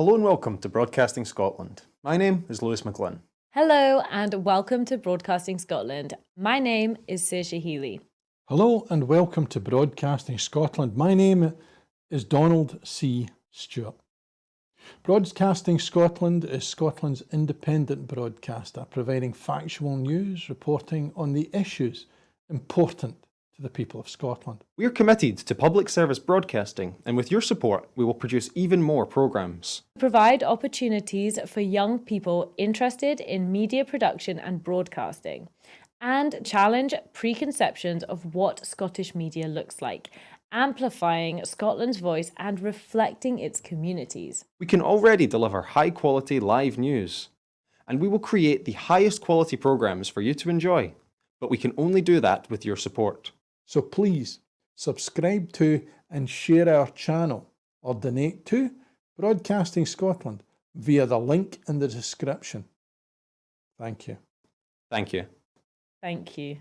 Hello and welcome to Broadcasting Scotland. My name is Lewis McGlynn. Hello and welcome to Broadcasting Scotland. My name is Saoirse Healy. Hello and welcome to Broadcasting Scotland. My name is Donald C. Stewart. Broadcasting Scotland is Scotland's independent broadcaster, providing factual news, reporting on the issues important to the people of Scotland. We are committed to public service broadcasting, and with your support, we will produce even more programmes. Provide opportunities for young people interested in media production and broadcasting, and challenge preconceptions of what Scottish media looks like, amplifying Scotland's voice and reflecting its communities. We can already deliver high-quality live news, and we will create the highest quality programmes for you to enjoy. But we can only do that with your support. So please subscribe to and share our channel or donate to Broadcasting Scotland via the link in the description. Thank you. Thank you. Thank you.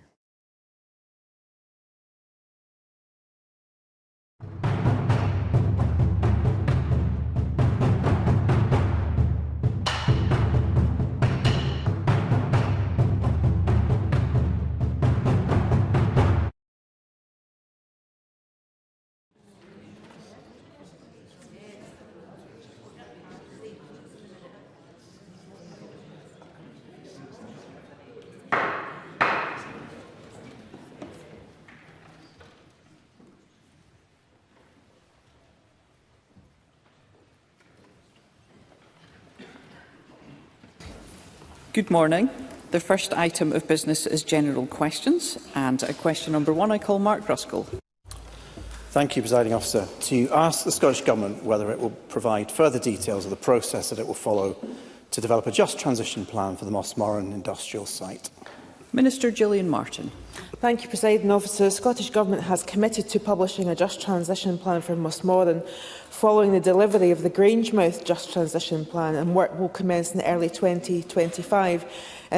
Good morning. The first item of business is general questions, and question number 1 I call Mark Ruskell. Thank you, Presiding Officer. To ask the Scottish Government whether it will provide further details of the process that it will follow to develop a just transition plan for the Mossmorran industrial site. Minister Gillian Martin. Thank you, Presiding Officer. The Scottish Government has committed to publishing a just transition plan for Mossmorran following the delivery of the Grangemouth Just Transition Plan, and work will commence in early 2025.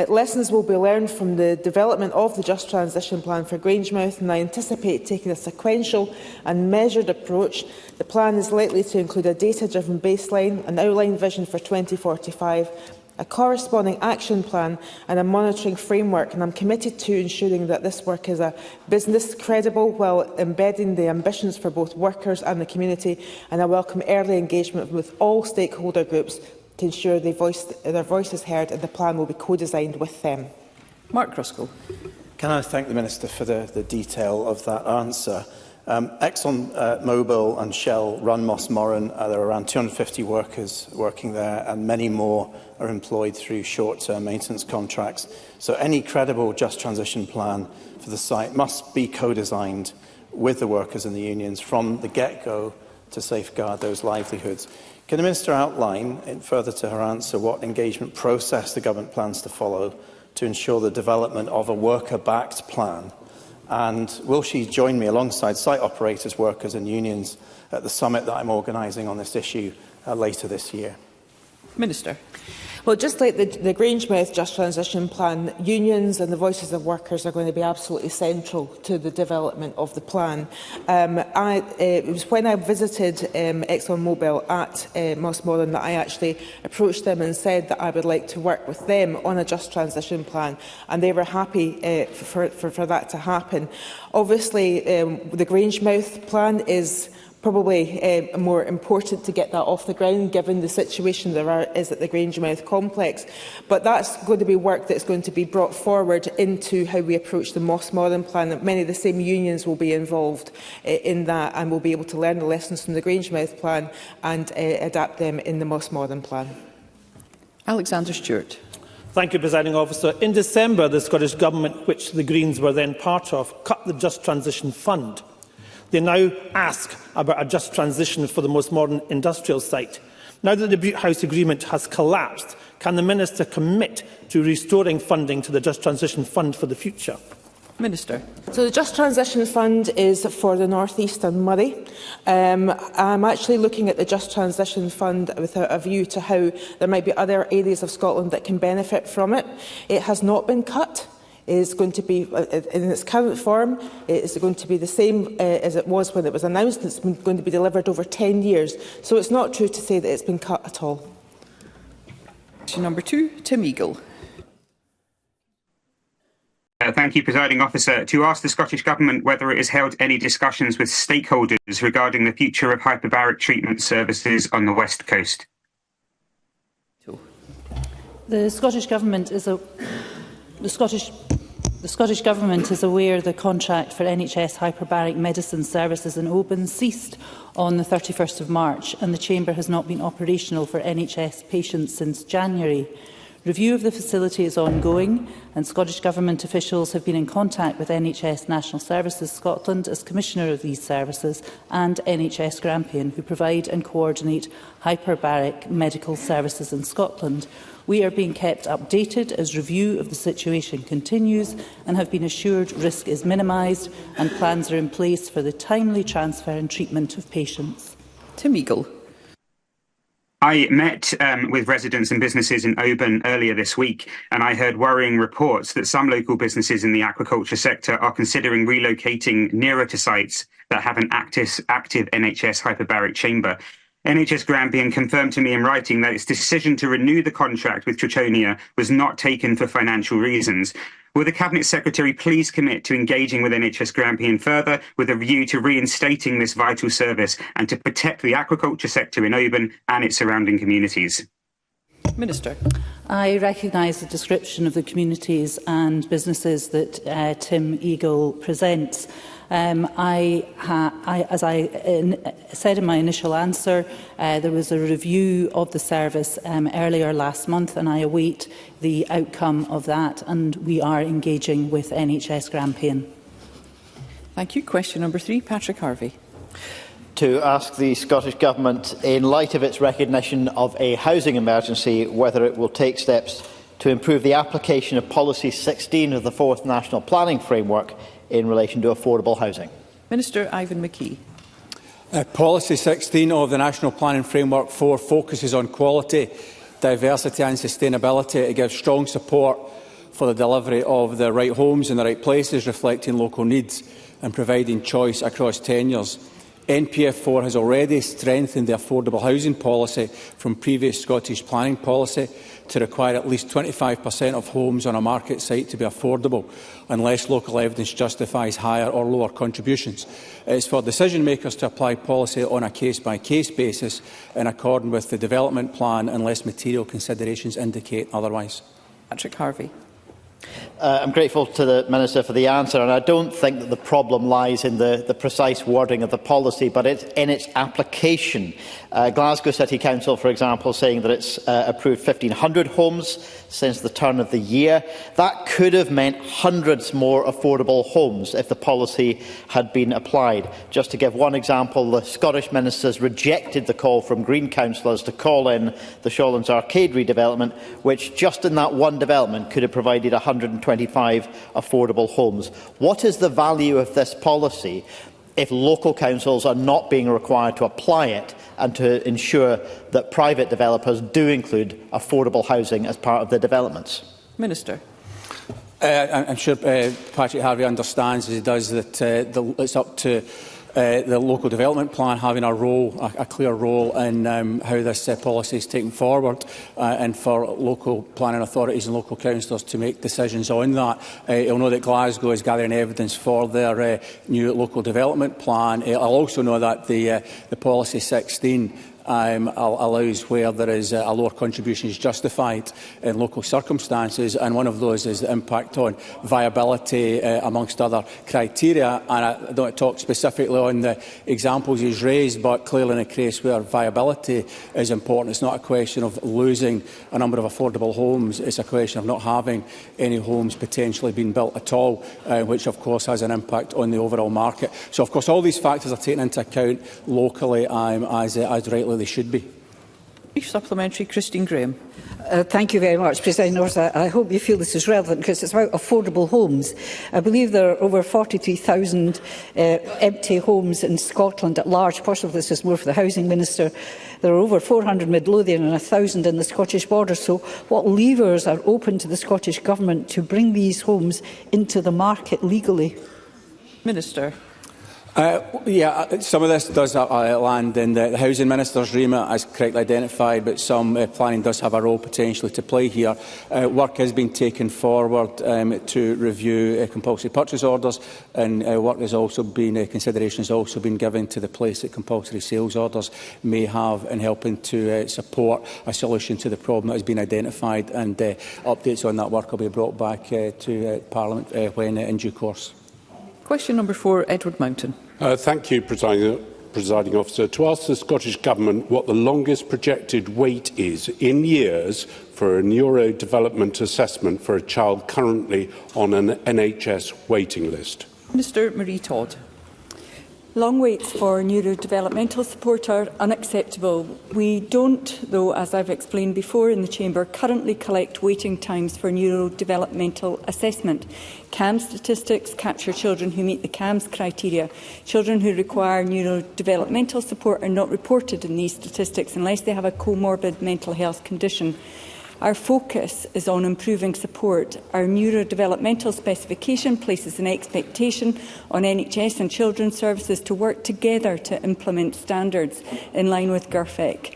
Lessons will be learned from the development of the Just Transition Plan for Grangemouth, and I anticipate taking a sequential and measured approach. The plan is likely to include a data-driven baseline, an outline vision for 2045, a corresponding action plan and a monitoring framework, and I am committed to ensuring that this work is a business credible while embedding the ambitions for both workers and the community, and I welcome early engagement with all stakeholder groups to ensure their voice is heard, and the plan will be co-designed with them. Mark Ruskell. Can I thank the Minister for the detail of that answer? ExxonMobil and Shell run Mossmorran. There are around 250 workers working there, and many more are employed through short-term maintenance contracts. So any credible just transition plan for the site must be co-designed with the workers and the unions from the get-go to safeguard those livelihoods. Can the Minister outline, further to her answer, what engagement process the Government plans to follow to ensure the development of a worker-backed plan? And will she join me alongside site operators, workers and unions at the summit that I'm organising on this issue later this year? Minister. Well, just like the Grangemouth Just Transition Plan, unions and the voices of workers are going to be absolutely central to the development of the plan. It was when I visited ExxonMobil at Mossmorran that I actually approached them and said that I would like to work with them on a Just Transition Plan, and they were happy for that to happen. Obviously, the Grangemouth plan is probably more important to get that off the ground, given the situation there is at the Grangemouth complex. But that's going to be work that's going to be brought forward into how we approach the Mossmorran plan. Many of the same unions will be involved in that, and will be able to learn the lessons from the Grangemouth plan and adapt them in the Mossmorran plan. Alexander Stewart. Thank you, Presiding Officer. In December, the Scottish Government, which the Greens were then part of, cut the Just Transition Fund. They now ask about a just transition for the Mossmorran industrial site. Now that the Butte House agreement has collapsed, can the Minister commit to restoring funding to the Just Transition Fund for the future? Minister. So the Just Transition Fund is for the North East and Moray. I'm actually looking at the Just Transition Fund with a view to how there might be other areas of Scotland that can benefit from it. It has not been cut. is going to be, in its current form, it's going to be the same as it was when it was announced. It's going to be delivered over 10 years. So it's not true to say that it's been cut at all. Question number 2, Tim Eagle. Thank you, Presiding Officer. To ask the Scottish Government whether it has held any discussions with stakeholders regarding the future of hyperbaric treatment services on the West Coast. The Scottish Government is aware the contract for NHS hyperbaric medicine services in Oban ceased on the 31st of March, and the Chamber has not been operational for NHS patients since January. Review of the facility is ongoing, and Scottish Government officials have been in contact with NHS National Services Scotland as Commissioner of these services and NHS Grampian, who provide and coordinate hyperbaric medical services in Scotland. We are being kept updated as review of the situation continues and have been assured risk is minimised and plans are in place for the timely transfer and treatment of patients. Tim Eagle. I met with residents and businesses in Oban earlier this week, and I heard worrying reports that some local businesses in the aquaculture sector are considering relocating nearer to sites that have an active NHS hyperbaric chamber. NHS Grampian confirmed to me in writing that its decision to renew the contract with Tritonia was not taken for financial reasons. Will the Cabinet Secretary please commit to engaging with NHS Grampian further with a view to reinstating this vital service and to protect the aquaculture sector in Oban and its surrounding communities? Minister. I recognise the description of the communities and businesses that Tim Eagle presents. As I said in my initial answer, there was a review of the service earlier last month, and I await the outcome of that, and we are engaging with NHS Grampian. Thank you. Question number 3, Patrick Harvie. To ask the Scottish Government, in light of its recognition of a housing emergency, whether it will take steps to improve the application of Policy 16 of the 4th National Planning Framework in relation to affordable housing. Minister Ivan McKee. Policy 16 of the National Planning Framework 4 focuses on quality, diversity and sustainability. It gives strong support for the delivery of the right homes in the right places, reflecting local needs and providing choice across tenures. NPF 4 has already strengthened the affordable housing policy from previous Scottish planning policy to require at least 25% of homes on a market site to be affordable, unless local evidence justifies higher or lower contributions. It is for decision makers to apply policy on a case-by-case basis in accordance with the development plan, unless material considerations indicate otherwise. Patrick Harvie. I'm grateful to the Minister for the answer, and I don't think that the problem lies in the precise wording of the policy, but it's in its application. Glasgow City Council, for example, saying that it's approved 1,500 homes since the turn of the year. That could have meant hundreds more affordable homes if the policy had been applied. Just to give one example, the Scottish ministers rejected the call from Green councillors to call in the Shawlands Arcade redevelopment, which just in that one development could have provided 125 affordable homes. What is the value of this policy if local councils are not being required to apply it and to ensure that private developers do include affordable housing as part of their developments? Minister. I'm sure Patrick Harvie understands, as he does, that it's up to the local development plan having a clear role in how this policy is taken forward, and for local planning authorities and local councillors to make decisions on that. You'll know that Glasgow is gathering evidence for their new local development plan. I'll also know that the Policy 16 allows where there is a lower contribution is justified in local circumstances, and one of those is the impact on viability amongst other criteria. And I don't talk specifically on the examples he's raised, but clearly in a case where viability is important, it's not a question of losing a number of affordable homes, it's a question of not having any homes potentially being built at all, which of course has an impact on the overall market. So of course all these factors are taken into account locally as rightly they should be. Brief supplementary, Christine Graham. Thank you very much, President Officer. I hope you feel this is relevant because it's about affordable homes. I believe there are over 43,000 empty homes in Scotland at large. Possibly this is more for the Housing Minister. There are over 400 Midlothian and 1,000 in the Scottish border. So what levers are open to the Scottish Government to bring these homes into the market legally? Minister. Some of this does land in the Housing Minister's remit, as correctly identified, but some planning does have a role potentially to play here. Work has been taken forward to review compulsory purchase orders, and work has also been, consideration has also been given to the place that compulsory sales orders may have in helping to support a solution to the problem that has been identified, and updates on that work will be brought back to Parliament when in due course. Question number 4, Edward Mountain. Thank you, Presiding Officer. To ask the Scottish Government what the longest projected wait is in years for a neurodevelopment assessment for a child currently on an NHS waiting list. Minister Marie Todd. Long waits for neurodevelopmental support are unacceptable. We don't, though, as I've explained before in the Chamber, currently collect waiting times for neurodevelopmental assessment. CAMS statistics capture children who meet the CAMS criteria. Children who require neurodevelopmental support are not reported in these statistics unless they have a comorbid mental health condition. Our focus is on improving support. Our neurodevelopmental specification places an expectation on NHS and children's services to work together to implement standards in line with GIRFEC.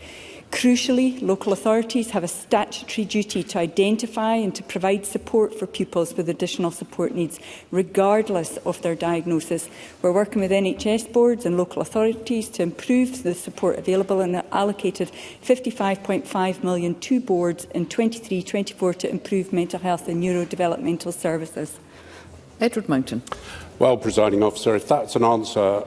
Crucially, local authorities have a statutory duty to identify and to provide support for pupils with additional support needs, regardless of their diagnosis. We're working with NHS boards and local authorities to improve the support available and allocated £55.5 million to boards in 23-24 to improve mental health and neurodevelopmental services. Edward Mountain. Well, Presiding Officer, if that's an answer,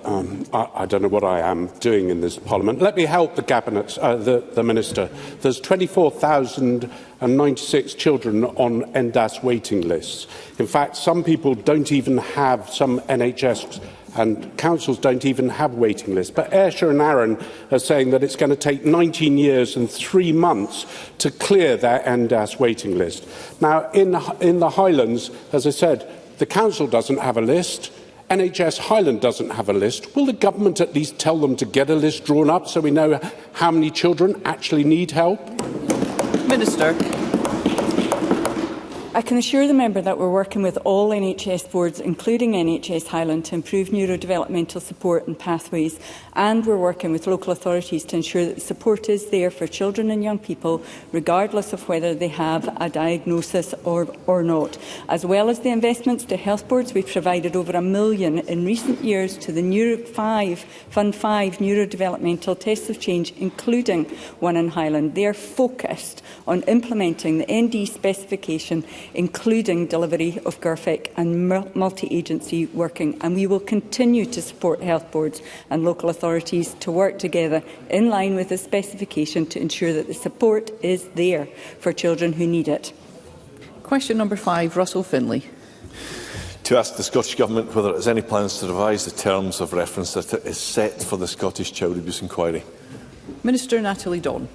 I don't know what I am doing in this Parliament. Let me help the Cabinet, the Minister. There's 24,096 children on NDAS waiting lists. In fact, some people don't even have, some NHS and councils don't even have waiting lists. But Ayrshire and Arran are saying that it's going to take 19 years and 3 months to clear their NDAS waiting list. Now, in the Highlands, as I said, the council doesn't have a list. NHS Highland doesn't have a list. Will the government at least tell them to get a list drawn up so we know how many children actually need help? Minister. I can assure the member that we're working with all NHS boards, including NHS Highland, to improve neurodevelopmental support and pathways, and we're working with local authorities to ensure that the support is there for children and young people, regardless of whether they have a diagnosis or not. As well as the investments to health boards, we've provided over £1 million in recent years to the Fund 5 neurodevelopmental tests of change, including one in Highland. They are focused on implementing the ND specification, including delivery of GIRFEC and multi-agency working, and we will continue to support health boards and local authorities to work together in line with the specification to ensure that the support is there for children who need it. Question number 5, Russell Finlay. To ask the Scottish Government whether it has any plans to revise the terms of reference that it is set for the Scottish Child Abuse Inquiry. Minister Natalie Dawn.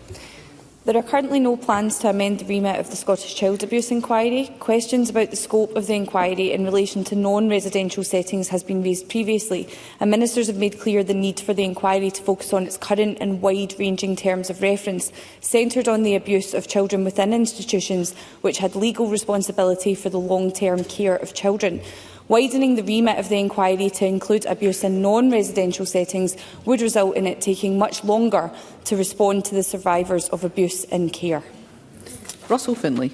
There are currently no plans to amend the remit of the Scottish Child Abuse Inquiry. Questions about the scope of the inquiry in relation to non-residential settings has been raised previously, and ministers have made clear the need for the inquiry to focus on its current and wide-ranging terms of reference, centred on the abuse of children within institutions which had legal responsibility for the long-term care of children. Widening the remit of the inquiry to include abuse in non-residential settings would result in it taking much longer to respond to the survivors of abuse in care. Russell Finlay.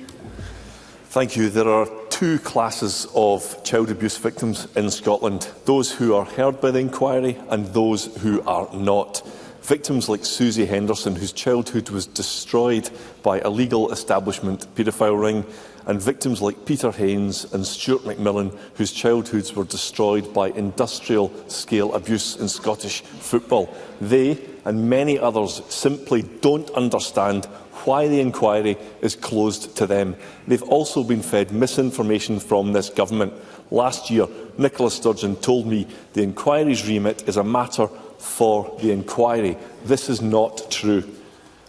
Thank you. There are two classes of child abuse victims in Scotland, those who are heard by the inquiry and those who are not. Victims like Susie Henderson, whose childhood was destroyed by a legal establishment paedophile ring, and victims like Peter Haynes and Stuart McMillan, whose childhoods were destroyed by industrial-scale abuse in Scottish football. They, and many others, simply don't understand why the inquiry is closed to them. They've also been fed misinformation from this government. Last year, Nicola Sturgeon told me the inquiry's remit is a matter for the inquiry. This is not true.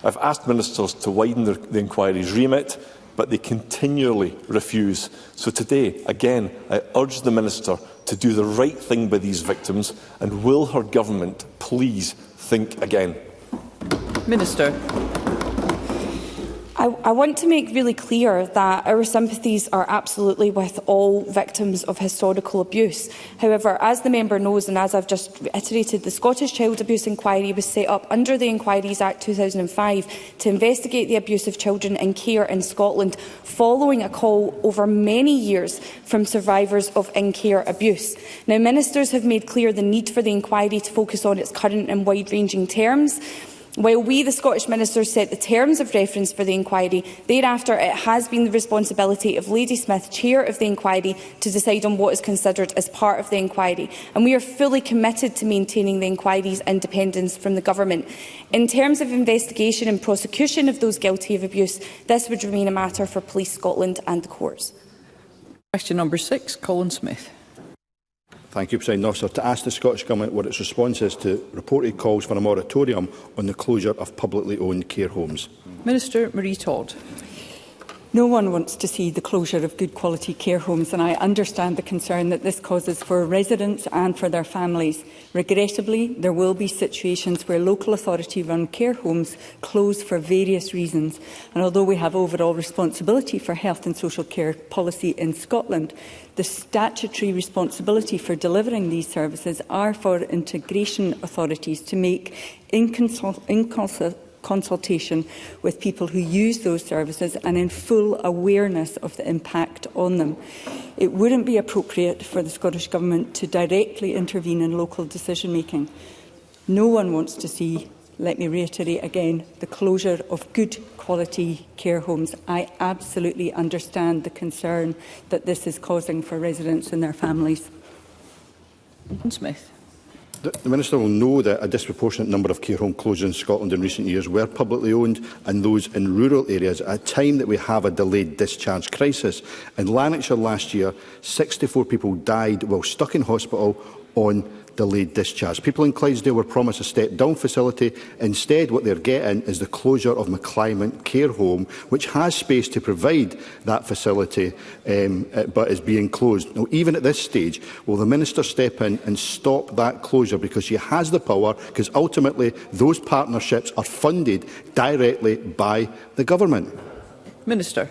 I've asked ministers to widen the inquiry's remit, but they continually refuse. So today, again, I urge the Minister to do the right thing by these victims, and will her government please think again? Minister. I want to make really clear that our sympathies are absolutely with all victims of historical abuse. However, as the member knows, and as I've just reiterated, the Scottish Child Abuse Inquiry was set up under the Inquiries Act 2005 to investigate the abuse of children in care in Scotland, following a call over many years from survivors of in-care abuse. Now, ministers have made clear the need for the inquiry to focus on its current and wide-ranging terms. While we, the Scottish Ministers, set the terms of reference for the inquiry, thereafter it has been the responsibility of Lady Smith, Chair of the inquiry, to decide on what is considered as part of the inquiry. And we are fully committed to maintaining the inquiry's independence from the Government. In terms of investigation and prosecution of those guilty of abuse, this would remain a matter for Police Scotland and the courts. Question number 6, Colin Smith. Thank you, President Officer. To ask the Scottish Government what its response is to reported calls for a moratorium on the closure of publicly owned care homes. Minister Marie Todd. No one wants to see the closure of good quality care homes, and I understand the concern that this causes for residents and for their families. Regrettably, there will be situations where local authority-run care homes close for various reasons. And although we have overall responsibility for health and social care policy in Scotland, the statutory responsibility for delivering these services are for integration authorities to make in consultation with people who use those services and in full awareness of the impact on them. It wouldn't be appropriate for the Scottish Government to directly intervene in local decision-making. No one wants to see, let me reiterate again, the closure of good quality care homes. I absolutely understand the concern that this is causing for residents and their families. Smith. The Minister will know that a disproportionate number of care home closures in Scotland in recent years were publicly owned, and those in rural areas at a time that we have a delayed discharge crisis. In Lanarkshire last year, 64 people died while stuck in hospital on delayed discharge. People in Clydesdale were promised a step-down facility. Instead, what they're getting is the closure of McClymont Care Home, which has space to provide that facility, but is being closed. Now, even at this stage, will the Minister step in and stop that closure, because she has the power, because ultimately those partnerships are funded directly by the Government? Minister.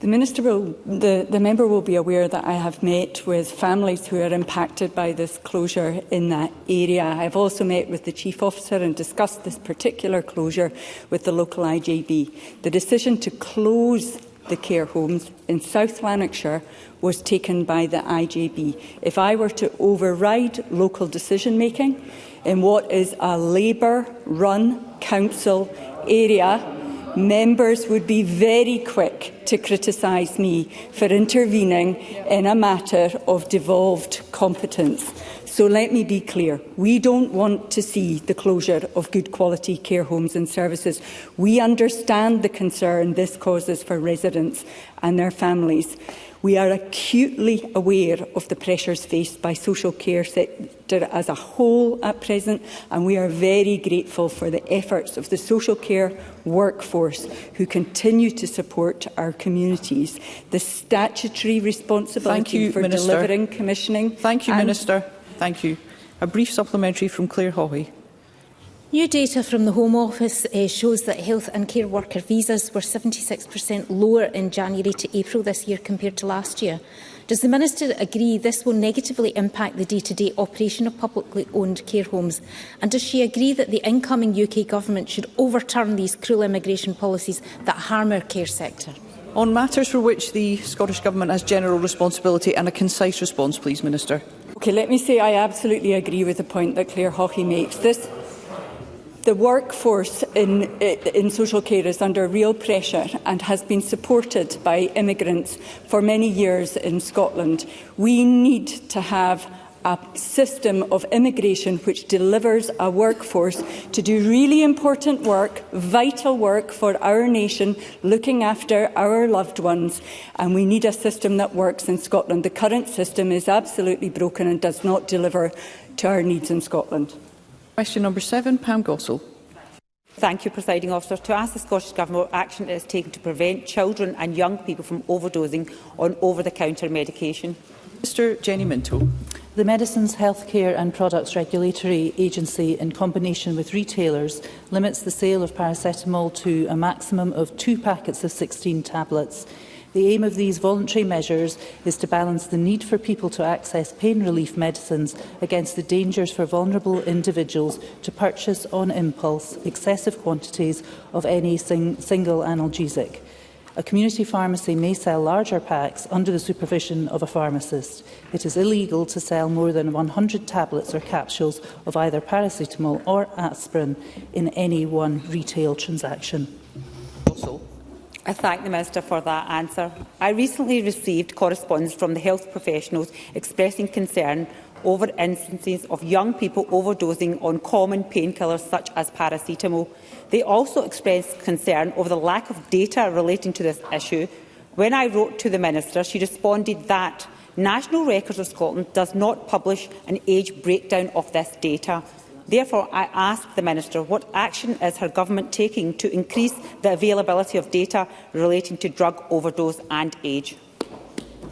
The member will be aware that I have met with families who are impacted by this closure in that area. I have also met with the Chief Officer and discussed this particular closure with the local IJB. The decision to close the care homes in South Lanarkshire was taken by the IJB. If I were to override local decision-making in what is a Labour-run council area, members would be very quick to criticise me for intervening in a matter of devolved competence. So let me be clear. We don't want to see the closure of good quality care homes and services. We understand the concern this causes for residents and their families. We are acutely aware of the pressures faced by social care sector as a whole at present, and we are very grateful for the efforts of the social care workforce who continue to support our communities. The statutory responsibility for delivering commissioning. Thank you, Minister. Thank you. A brief supplementary from Claire Howie. New data from the Home Office shows that health and care worker visas were 76% lower in January to April this year compared to last year. Does the Minister agree this will negatively impact the day-to-day operation of publicly owned care homes? And does she agree that the incoming UK Government should overturn these cruel immigration policies that harm our care sector? On matters for which the Scottish Government has general responsibility, and a concise response, please, Minister. Okay, let me say I absolutely agree with the point that Claire Howie makes. The workforce in social care is under real pressure and has been supported by immigrants for many years in Scotland. We need to have a system of immigration which delivers a workforce to do really important work, vital work for our nation, looking after our loved ones. And we need a system that works in Scotland. The current system is absolutely broken and does not deliver to our needs in Scotland. Question number 7, Pam Gossell. Thank you, Presiding Officer. To ask the Scottish Government what action it has taken to prevent children and young people from overdosing on over-the-counter medication. Mr Jenny Minto. The Medicines, Healthcare and Products Regulatory Agency, in combination with retailers, limits the sale of paracetamol to a maximum of 2 packets of 16 tablets. The aim of these voluntary measures is to balance the need for people to access pain relief medicines against the dangers for vulnerable individuals to purchase on impulse excessive quantities of any single analgesic. A community pharmacy may sell larger packs under the supervision of a pharmacist. It is illegal to sell more than 100 tablets or capsules of either paracetamol or aspirin in any one retail transaction. I thank the Minister for that answer. I recently received correspondence from the health professionals expressing concern over instances of young people overdosing on common painkillers such as paracetamol. They also expressed concern over the lack of data relating to this issue. When I wrote to the Minister, she responded that National Records of Scotland does not publish an age breakdown of this data. Therefore, I asked the Minister what action is her government taking to increase the availability of data relating to drug overdose and age.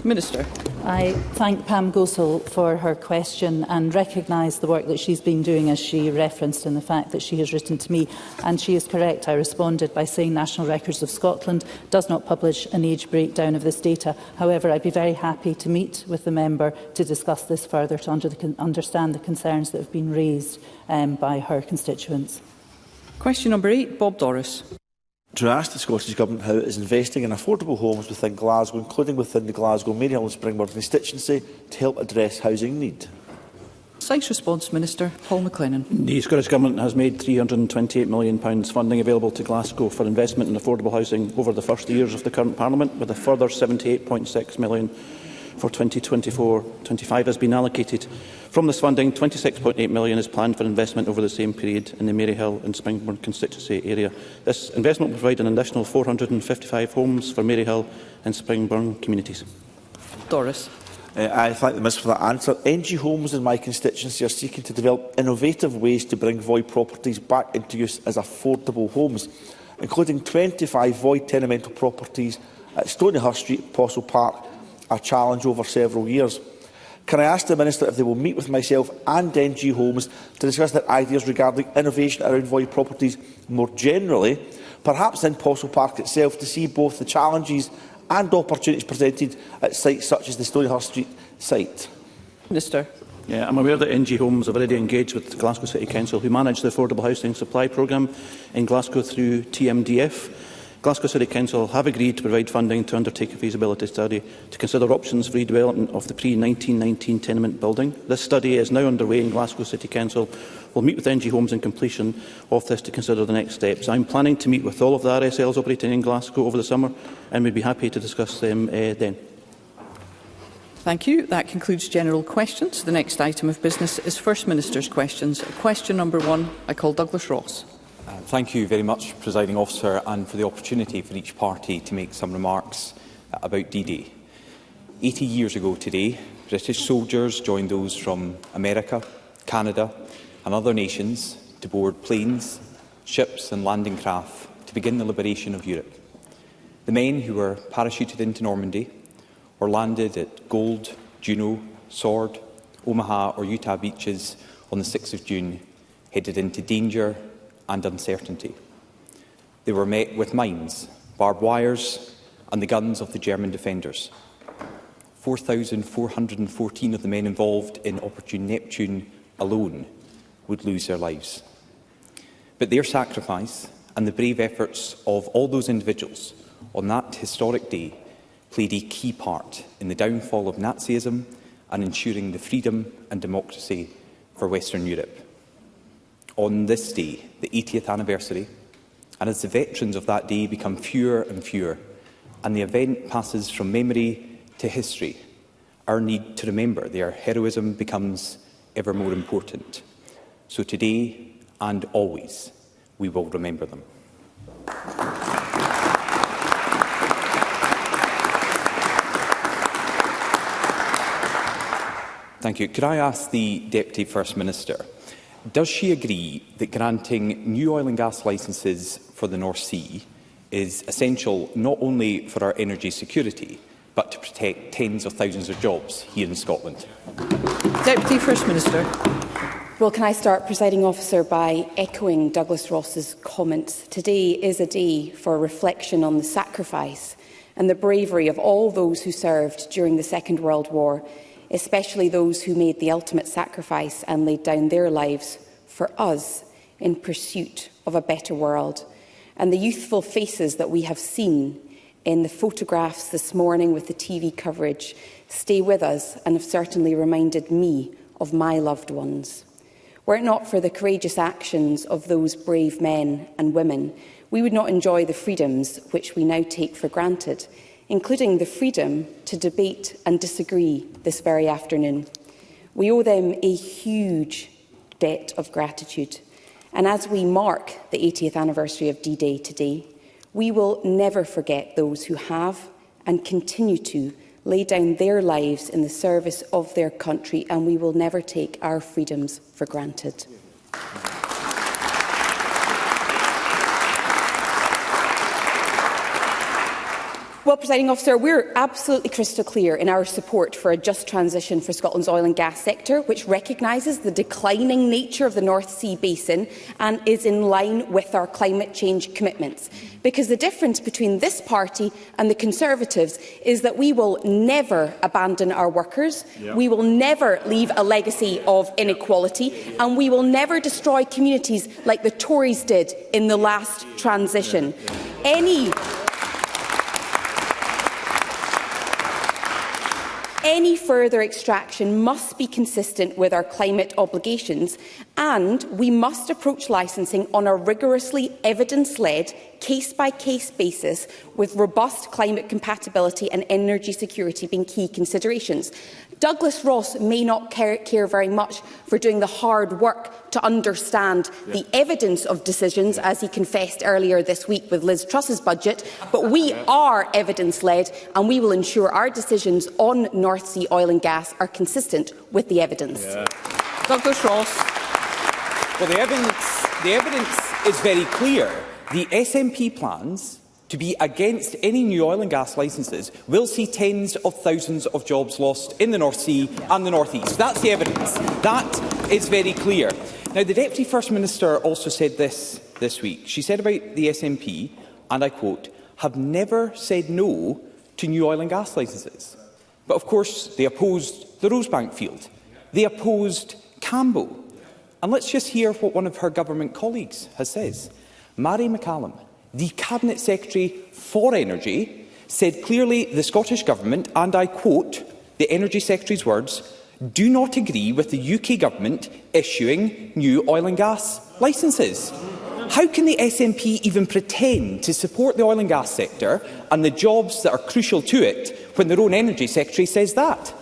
Minister. I thank Pam Gosel for her question and recognise the work that she's been doing, as she referenced, in the fact that she has written to me. And she is correct. I responded by saying National Records of Scotland does not publish an age breakdown of this data. However, I'd be very happy to meet with the member to discuss this further, to understand the concerns that have been raised by her constituents. Question number 8, Bob Doris. To ask the Scottish Government how it is investing in affordable homes within Glasgow, including within the Glasgow, Maryhill and Springburn constituency, to help address housing need. Precise response, Minister. Paul McLennan. The Scottish Government has made £328 million funding available to Glasgow for investment in affordable housing over the first years of the current Parliament, with a further £78.6 million for 2024-25 has been allocated. From this funding, £26.8 million is planned for investment over the same period in the Maryhill and Springburn constituency area. This investment will provide an additional 455 homes for Maryhill and Springburn communities. Doris. I thank the Minister for that answer. NG Homes in my constituency are seeking to develop innovative ways to bring void properties back into use as affordable homes, including 25 void tenemental properties at Stonyhurst Street, Postle Park, a challenge over several years. Can I ask the Minister if they will meet with myself and NG Homes to discuss their ideas regarding innovation around void properties more generally, perhaps in Postle Park itself, to see both the challenges and opportunities presented at sites such as the Stonyhurst Street site? Minister. Yeah, I'm aware that NG Homes have already engaged with Glasgow City Council, who manage the Affordable Housing Supply Programme in Glasgow through TMDF. Glasgow City Council have agreed to provide funding to undertake a feasibility study to consider options for redevelopment of the pre-1919 tenement building. This study is now underway, and Glasgow City Council will meet with NG Homes in completion of this to consider the next steps. I'm planning to meet with all of the RSLs operating in Glasgow over the summer, and we'd be happy to discuss them then. Thank you. That concludes general questions. The next item of business is First Minister's questions. Question number 1, I call Douglas Ross. Thank you very much, Presiding Officer, and for the opportunity for each party to make some remarks about D-Day. 80 years ago today, British soldiers joined those from America, Canada and other nations to board planes, ships and landing craft to begin the liberation of Europe. The men who were parachuted into Normandy or landed at Gold, Juno, Sword, Omaha or Utah beaches on the 6th of June headed into danger and uncertainty. They were met with mines, barbed wires and the guns of the German defenders. 4,414 of the men involved in Operation Neptune alone would lose their lives. But their sacrifice and the brave efforts of all those individuals on that historic day played a key part in the downfall of Nazism and ensuring the freedom and democracy for Western Europe. On this day, the 80th anniversary, and as the veterans of that day become fewer and fewer, and the event passes from memory to history, our need to remember their heroism becomes ever more important. So today and always, we will remember them. Thank you. Could I ask the Deputy First Minister, Does she agree that granting new oil and gas licences for the North Sea is essential not only for our energy security, but to protect tens of thousands of jobs here in Scotland? Deputy First Minister. Well, can I start, Presiding Officer, by echoing Douglas Ross's comments. Today is a day for reflection on the sacrifice and the bravery of all those who served during the Second World War, especially those who made the ultimate sacrifice and laid down their lives for us in pursuit of a better world. And the youthful faces that we have seen in the photographs this morning with the TV coverage stay with us and have certainly reminded me of my loved ones. Were it not for the courageous actions of those brave men and women, we would not enjoy the freedoms which we now take for granted, including the freedom to debate and disagree this very afternoon. We owe them a huge debt of gratitude. And as we mark the 80th anniversary of D-Day today, we will never forget those who have and continue to lay down their lives in the service of their country, and we will never take our freedoms for granted. Well, Presiding Officer, we're absolutely crystal clear in our support for a just transition for Scotland's oil and gas sector, which recognises the declining nature of the North Sea basin and is in line with our climate change commitments. Because the difference between this party and the Conservatives is that we will never abandon our workers, we will never leave a legacy of inequality, and we will never destroy communities like the Tories did in the last transition. Any further extraction must be consistent with our climate obligations, and we must approach licensing on a rigorously evidence-led, case-by-case basis, with robust climate compatibility and energy security being key considerations. Douglas Ross may not care very much for doing the hard work to understand the evidence of decisions, as he confessed earlier this week with Liz Truss's budget, but we are evidence-led, and we will ensure our decisions on North Sea oil and gas are consistent with the evidence. Douglas Ross. Well, the evidence is very clear. The SNP plans to be against any new oil and gas licences will see tens of thousands of jobs lost in the North Sea and the North East. That's the evidence. That is very clear. Now, the Deputy First Minister also said this week. She said about the SNP, and I quote, have never said no to new oil and gas licences. But of course, they opposed the Rosebank field. They opposed Cambo. And let's just hear what one of her government colleagues has said. Mary McCallum, the Cabinet Secretary for Energy, said clearly the Scottish Government, and I quote the Energy Secretary's words, do not agree with the UK Government issuing new oil and gas licences. How can the SNP even pretend to support the oil and gas sector and the jobs that are crucial to it when their own Energy Secretary says that?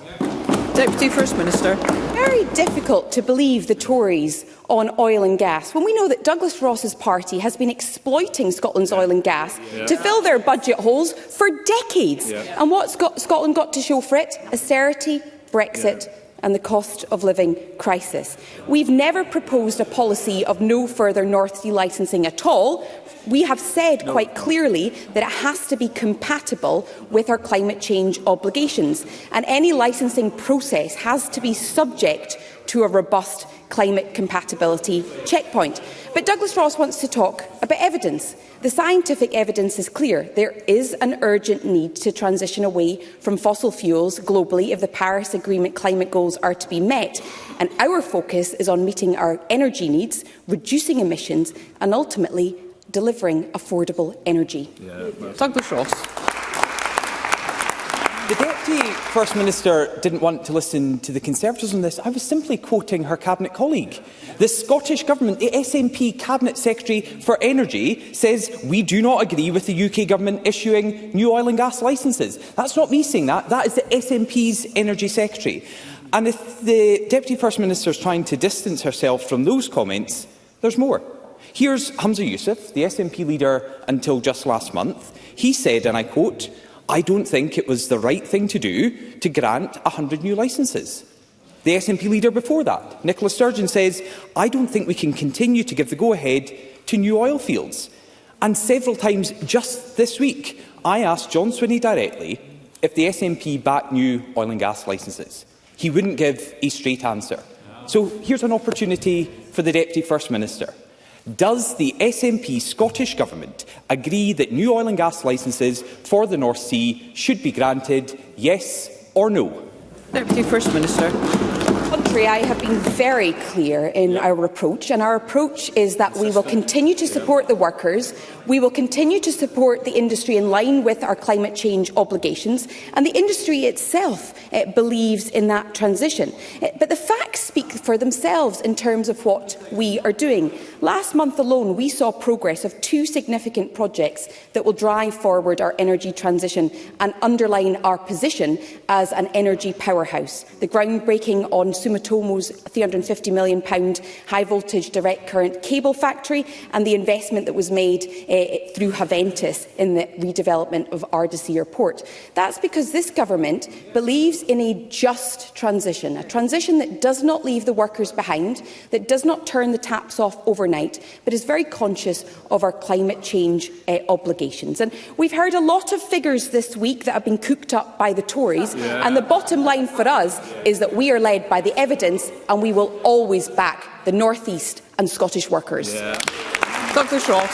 Deputy First Minister. Very difficult to believe the Tories on oil and gas when we know that Douglas Ross's party has been exploiting Scotland's oil and gas to fill their budget holes for decades. And what's Scotland got to show for it? Austerity, Brexit and the cost of living crisis. We've never proposed a policy of no further North Sea licensing at all. We have said quite clearly that it has to be compatible with our climate change obligations, and any licensing process has to be subject to a robust climate compatibility checkpoint. But Douglas Ross wants to talk about evidence. The scientific evidence is clear. There is an urgent need to transition away from fossil fuels globally if the Paris Agreement climate goals are to be met. And our focus is on meeting our energy needs, reducing emissions and ultimately delivering affordable energy. Douglas Ross. The Deputy First Minister didn't want to listen to the Conservatives on this. I was simply quoting her Cabinet colleague. The Scottish Government, the SNP Cabinet Secretary for Energy, says we do not agree with the UK Government issuing new oil and gas licences. That's not me saying that. That is the SNP's Energy Secretary. And if the Deputy First Minister is trying to distance herself from those comments, there's more. Here's Humza Yousaf, the SNP leader until just last month. He said, and I quote, I don't think it was the right thing to do to grant 100 new licences. The SNP leader before that, Nicola Sturgeon, says, "I don't think we can continue to give the go-ahead to new oil fields." And several times just this week, I asked John Swinney directly if the SNP backed new oil and gas licences. He wouldn't give a straight answer. So here's an opportunity for the Deputy First Minister. Does the SNP Scottish Government agree that new oil and gas licences for the North Sea should be granted, yes or no? Deputy First Minister. I have been very clear in our approach, and our approach is that we will continue to support the workers, we will continue to support the industry in line with our climate change obligations, and the industry itself believes in that transition. But the facts speak for themselves in terms of what we are doing. Last month alone, we saw progress of 2 significant projects that will drive forward our energy transition and underline our position as an energy powerhouse. The groundbreaking on Sumitomo's £350 million high-voltage direct current cable factory and the investment that was made through Haventus in the redevelopment of Ardissie Airport. That's because this government believes in a just transition, a transition that does not leave the workers behind, that does not turn the taps off overnight, but is very conscious of our climate change obligations. And we've heard a lot of figures this week that have been cooked up by the Tories, and the bottom line for us is that we are led by the evidence, and we will always back the North East and Scottish workers. Douglas Ross.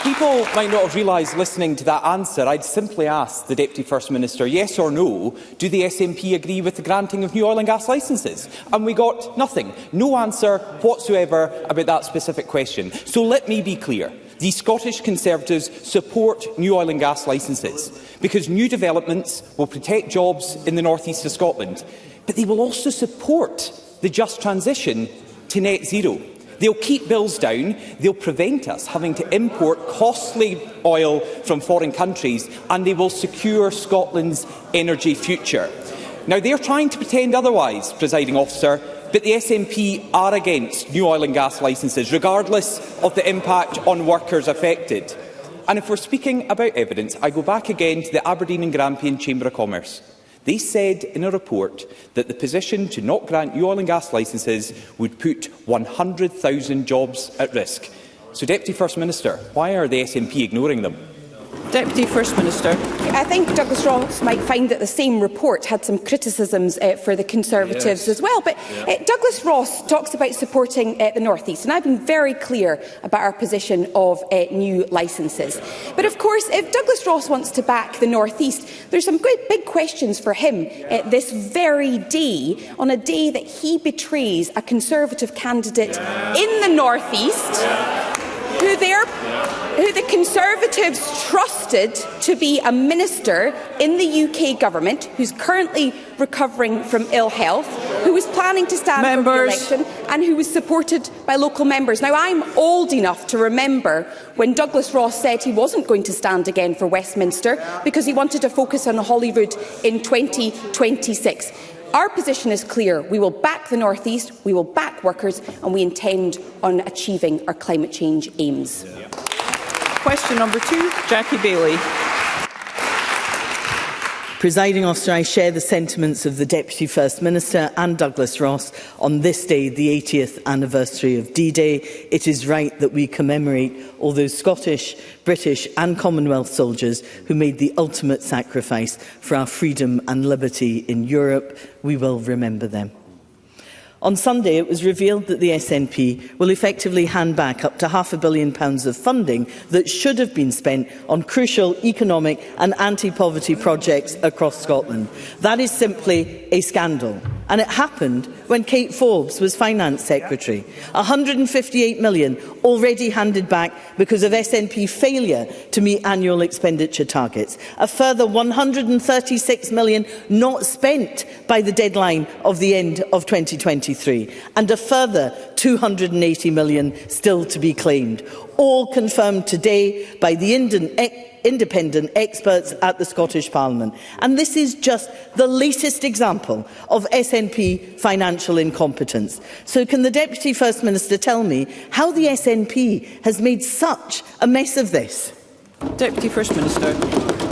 People might not have realised listening to that answer. I'd simply ask the Deputy First Minister, yes or no, do the SNP agree with the granting of new oil and gas licences? And we got nothing. No answer whatsoever about that specific question. So let me be clear. The Scottish Conservatives support new oil and gas licences because new developments will protect jobs in the North East of Scotland. But they will also support the just transition to net zero. They'll keep bills down, they'll prevent us having to import costly oil from foreign countries, and they will secure Scotland's energy future. Now, they're trying to pretend otherwise, Presiding Officer, but the SNP are against new oil and gas licences, regardless of the impact on workers affected. And if we're speaking about evidence, I go back again to the Aberdeen and Grampian Chamber of Commerce. They said in a report that the position to not grant new oil and gas licences would put 100,000 jobs at risk. So, Deputy First Minister, why are the SNP ignoring them? Deputy First Minister. I think Douglas Ross might find that the same report had some criticisms for the Conservatives as well. But Douglas Ross talks about supporting the North East, and I've been very clear about our position of new licences. But of course, if Douglas Ross wants to back the North East, there's some big questions for him this very day, on a day that he betrays a Conservative candidate in the North East, who the Conservatives trusted to be a minister in the UK government, who's currently recovering from ill health, who was planning to stand for re-election, and who was supported by local members. Now, I'm old enough to remember when Douglas Ross said he wasn't going to stand again for Westminster because he wanted to focus on Holyrood in 2026. Our position is clear. We will back the North East, we will back workers, and we intend on achieving our climate change aims. Question number 2, Jackie Baillie. Presiding Officer, I share the sentiments of the Deputy First Minister and Douglas Ross on this day, the 80th anniversary of D-Day. It is right that we commemorate all those Scottish, British and Commonwealth soldiers who made the ultimate sacrifice for our freedom and liberty in Europe. We will remember them. On Sunday, it was revealed that the SNP will effectively hand back up to £500 million of funding that should have been spent on crucial economic and anti-poverty projects across Scotland. That is simply a scandal. And it happened when Kate Forbes was Finance Secretary. £158 million already handed back because of SNP failure to meet annual expenditure targets. A further £136 million not spent by the deadline of the end of 2023. And a further £280 million still to be claimed. All confirmed today by the independent experts at the Scottish Parliament. And this is just the latest example of SNP financial incompetence. So can the Deputy First Minister tell me how the SNP has made such a mess of this? Deputy First Minister.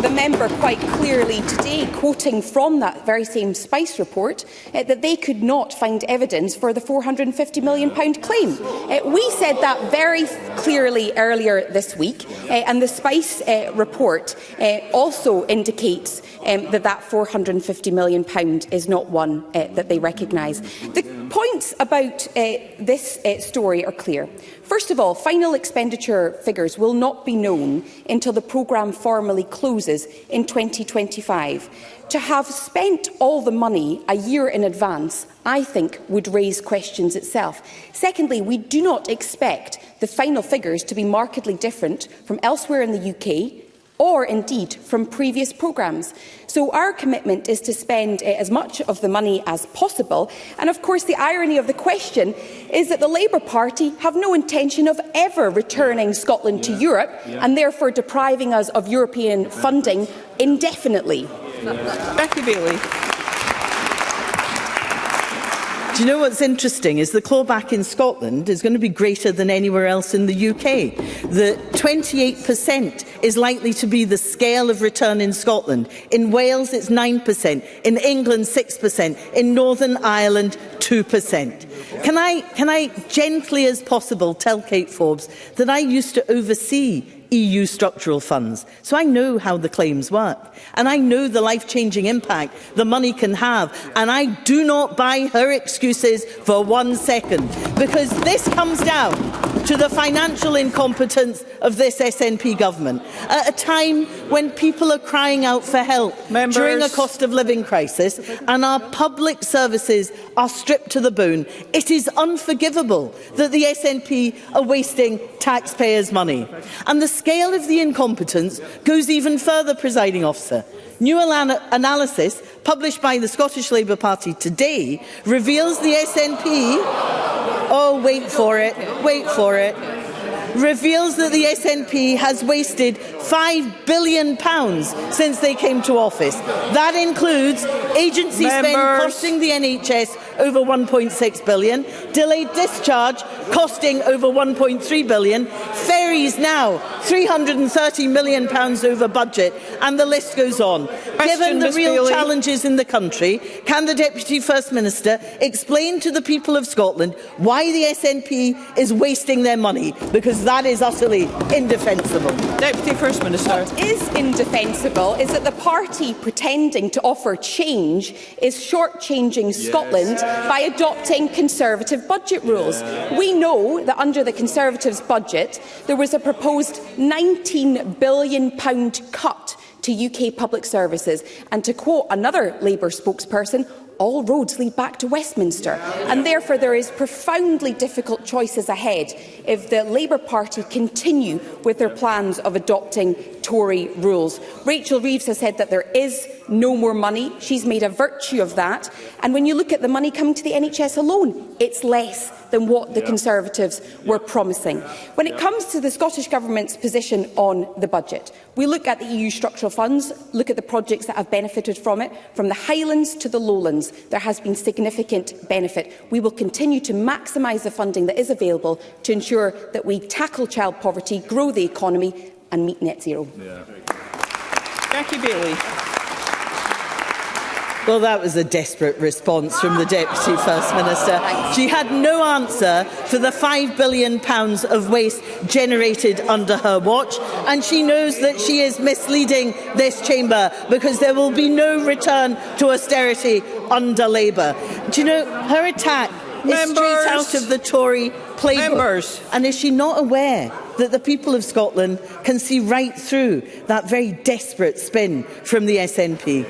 the member quite clearly today, quoting from that very same Spice report, that they could not find evidence for the £450 million claim. We said that very clearly earlier this week, and the Spice report also indicates that £450 million is not one that they recognise. The points about this story are clear. First of all, final expenditure figures will not be known until the programme formally closes in 2025. To have spent all the money a year in advance, I think, would raise questions itself. Secondly, we do not expect the final figures to be markedly different from elsewhere in the UK or indeed from previous programmes. So our commitment is to spend as much of the money as possible. And of course, the irony of the question is that the Labour Party have no intention of ever returning Scotland to Europe and therefore depriving us of European funding indefinitely. Becky Bailey. Do you know what's interesting is the clawback in Scotland is going to be greater than anywhere else in the UK. The 28% is likely to be the scale of return in Scotland. In Wales, it's 9%. In England, 6%. In Northern Ireland, 2%. Can I gently as possible tell Kate Forbes that I used to oversee EU structural funds, so I know how the claims work, and I know the life-changing impact the money can have, and I do not buy her excuses for 1 second, because this comes down to the financial incompetence of this SNP government at a time when people are crying out for help during a cost of living crisis and our public services are stripped to the bone. It is unforgivable that the SNP are wasting taxpayers' money. And the scale of the incompetence goes even further, Presiding Officer. New analysis published by the Scottish Labour Party today reveals the SNP... Oh, wait for it. Reveals that the SNP has wasted £5 billion since they came to office. That includes agency spend costing the NHS over £1.6 billion, delayed discharge costing over £1.3 billion, ferries now £330 million over budget, and the list goes on. Given the real challenges in the country, can the Deputy First Minister explain to the people of Scotland why the SNP is wasting their money? Because that is utterly indefensible. Deputy First Minister. What is indefensible is that the party pretending to offer change is shortchanging Scotland by adopting Conservative budget rules. We know that under the Conservatives' budget, there was a proposed £19 billion cut to UK public services. And to quote another Labour spokesperson, all roads lead back to Westminster. And therefore there is profoundly difficult choices ahead if the Labour Party continue with their plans of adopting Tory rules. Rachel Reeves has said that there is no more money. She's made a virtue of that. And when you look at the money coming to the NHS alone, it's less than what the Conservatives were promising. When it comes to the Scottish Government's position on the budget, we look at the EU structural funds, look at the projects that have benefited from it, from the Highlands to the Lowlands. There has been significant benefit. We will continue to maximise the funding that is available to ensure that we tackle child poverty, grow the economy and meet net zero. Jackie Bailey. Well, that was a desperate response from the Deputy First Minister. She had no answer for the £5 billion of waste generated under her watch, and she knows that she is misleading this chamber because there will be no return to austerity under Labour. Do you know, her attack is straight out of the Tory playbook. And is she not aware that the people of Scotland can see right through that very desperate spin from the SNP?